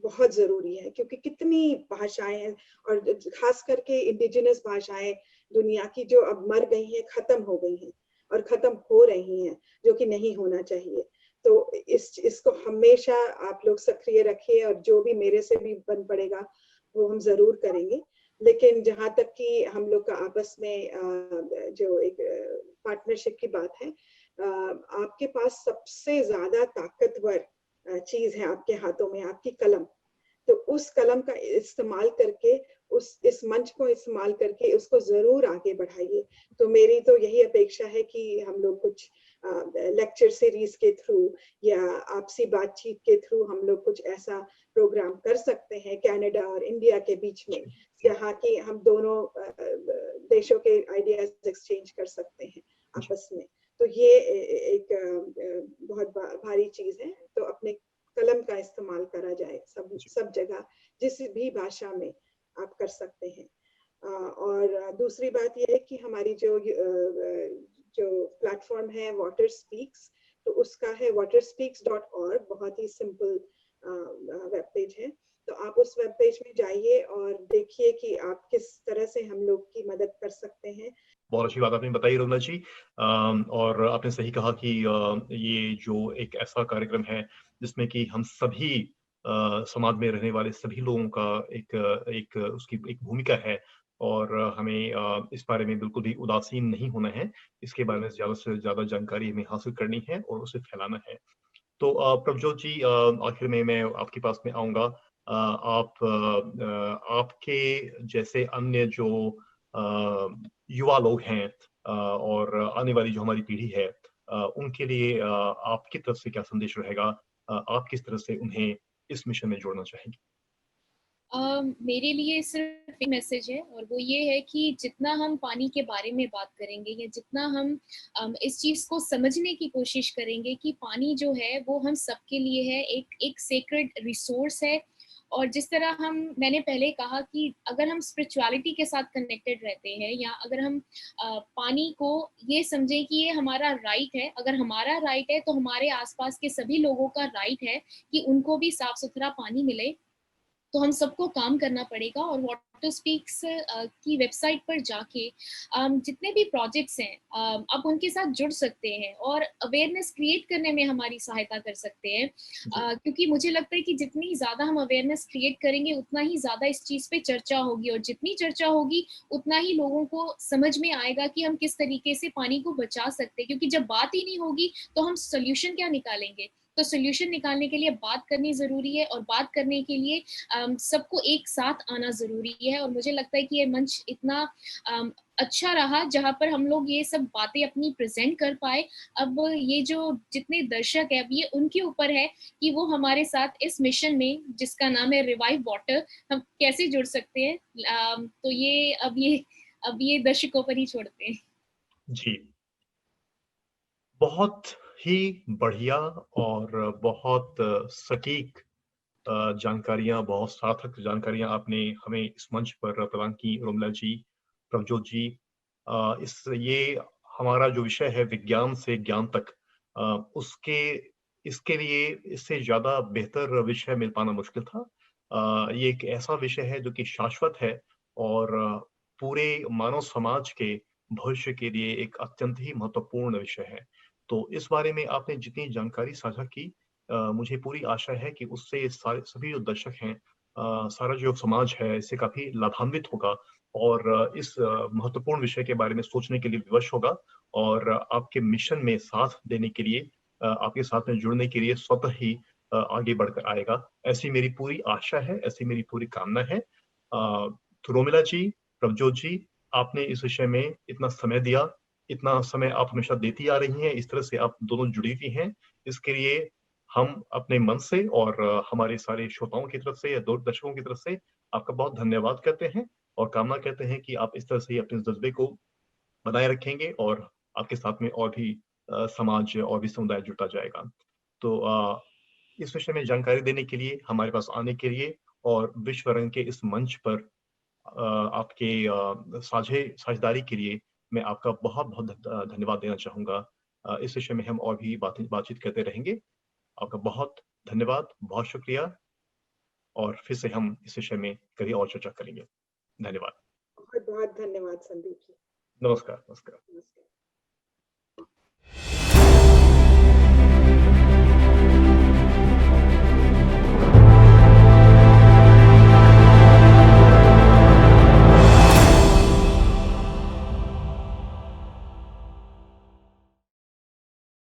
बहुत जरूरी है, क्योंकि कितनी भाषाएं हैं और खास करके इंडिजिनस भाषाएं दुनिया की जो अब मर गई हैं, खत्म हो गई हैं और खत्म हो रही हैं, जो कि नहीं होना चाहिए। तो इसको हमेशा आप लोग सक्रिय रखिए और जो भी मेरे से भी बन पड़ेगा वो हम जरूर करेंगे। लेकिन जहाँ तक कि हम लोग का आपस में जो एक पार्टनरशिप की बात है, आपके पास सबसे ज्यादा ताकतवर चीज है आपके हाथों में, आपकी कलम। तो उस कलम का इस्तेमाल करके, इस मंच को इस्तेमाल करके उसको जरूर आगे बढ़ाइए। तो मेरी तो यही अपेक्षा है कि हम लोग कुछ लेक्चर सीरीज के थ्रू या आपसी बातचीत के थ्रू हम लोग कुछ ऐसा प्रोग्राम कर सकते हैं कनाडा और इंडिया के बीच में, जहाँ की हम दोनों देशों के आइडियाज एक्सचेंज कर सकते हैं आपस में। तो ये एक बहुत भारी चीज है। तो अपने कलम का इस्तेमाल करा जाए सब जगह, जिस भी भाषा में आप कर सकते हैं। और दूसरी बात यह है कि हमारी जो प्लेटफॉर्म है वाटर स्पीक्स, तो उसका है waterspeaks.org, बहुत ही सिंपल वेब पेज है। तो आप उस वेब पेज में जाइए और देखिए कि आप किस तरह से हम लोग की मदद कर सकते हैं। बहुत अच्छी बात आपने बताई रोमिला जी। और आपने सही कहा कि ये जो एक ऐसा कार्यक्रम है जिसमें कि हम सभी समाज में रहने वाले सभी लोगों का एक उसकी एक भूमिका है, और हमें इस बारे में बिल्कुल भी उदासीन नहीं होना है। इसके बारे में ज़्यादा से ज़्यादा जानकारी हमें हासिल करनी है और उसे फैलाना है। तो प्रभजोत जी, आखिर में मैं आपके पास में आऊँगा। आपके जैसे अन्य जो युवा लोग हैं और आने वाली जो हमारी पीढ़ी है, उनके लिए आपकी तरफ से क्या संदेश रहेगा? आप किस तरह से उन्हें इस मिशन में जोड़ना चाहेंगी? मेरे लिए सिर्फ एक मैसेज है, और वो ये है कि जितना हम पानी के बारे में बात करेंगे या जितना हम इस चीज़ को समझने की कोशिश करेंगे कि पानी जो है वो हम सबके लिए है, एक सेक्रेड रिसोर्स है। और जिस तरह मैंने पहले कहा कि अगर हम स्पिरिचुअलिटी के साथ कनेक्टेड रहते हैं, या अगर हम पानी को ये समझें कि ये हमारा राइट है, अगर हमारा राइट है तो हमारे आसपास के सभी लोगों का राइट है कि उनको भी साफ सुथरा पानी मिले। तो हम सबको काम करना पड़ेगा। और वाटर स्पीक्स की वेबसाइट पर जाके जितने भी प्रोजेक्ट्स हैं आप उनके साथ जुड़ सकते हैं और अवेयरनेस क्रिएट करने में हमारी सहायता कर सकते हैं। क्योंकि मुझे लगता है कि जितनी ज़्यादा हम अवेयरनेस क्रिएट करेंगे उतना ही ज़्यादा इस चीज़ पे चर्चा होगी, और जितनी चर्चा होगी उतना ही लोगों को समझ में आएगा कि हम किस तरीके से पानी को बचा सकते हैं। क्योंकि जब बात ही नहीं होगी तो हम सोल्यूशन क्या निकालेंगे? तो सोल्यूशन निकालने के लिए बात करनी ज़रूरी है, और बात करने के लिए सबको एक साथ आना ज़रूरी है। और मुझे लगता है कि ये मंच इतना अच्छा रहा जहाँ पर हम लोग ये सब बातें अपनी प्रेजेंट कर पाए। अब ये जो जितने दर्शक है, अब ये उनके ऊपर है कि वो हमारे साथ इस मिशन में, जिसका नाम है रिवाइव वाटर, हम कैसे जुड़ सकते हैं। तो ये अब ये दर्शकों पर ही छोड़ते हैं। जी, बहुत ही बढ़िया और बहुत सटीक जानकारियाँ, बहुत सार्थक जानकारियाँ आपने हमें इस मंच पर प्रदान की रोमिला जी, प्रभजोत जी। ये हमारा जो विषय है विज्ञान से ज्ञान तक, इसके लिए इससे ज़्यादा बेहतर विषय मिल पाना मुश्किल था। ये एक ऐसा विषय है जो कि शाश्वत है और पूरे मानव समाज के भविष्य के लिए एक अत्यंत ही महत्वपूर्ण विषय है। तो इस बारे में आपने जितनी जानकारी साझा की, मुझे पूरी आशा है कि उससे सभी जो दर्शक हैं, सारा जो समाज है, इससे काफ़ी लाभान्वित होगा और इस महत्वपूर्ण विषय के बारे में सोचने के लिए विवश होगा और आपके मिशन में साथ देने के लिए, आपके साथ में जुड़ने के लिए स्वतः ही आगे बढ़कर आएगा। ऐसी मेरी पूरी आशा है, ऐसी मेरी पूरी कामना है। तो रोमिला जी, प्रभजोत जी, आपने इस विषय में इतना समय दिया, इतना समय आप हमेशा देती आ रही हैं, इस तरह से आप दोनों जुड़ी हुई हैं। इसके लिए हम अपने मन से और हमारे सारे श्रोताओं की तरफ से या दर्शकों की तरफ से आपका बहुत धन्यवाद करते हैं और कामना करते हैं कि आप इस तरह से अपने जज्बे को बनाए रखेंगे और आपके साथ में और भी समाज और भी समुदाय जुड़ता जाएगा। तो इस विषय में जानकारी देने के लिए, हमारे पास आने के लिए और विश्व रंग के इस मंच पर आपके साझेदारी के लिए मैं आपका बहुत-बहुत धन्यवाद देना चाहूँगा। इस विषय में हम और भी बातचीत करते रहेंगे। आपका बहुत धन्यवाद, बहुत शुक्रिया, और फिर से हम इस विषय में कभी और चर्चा करेंगे। धन्यवाद। बहुत बहुत धन्यवाद संदीप जी। नमस्कार। नमस्कार। नमस्कार।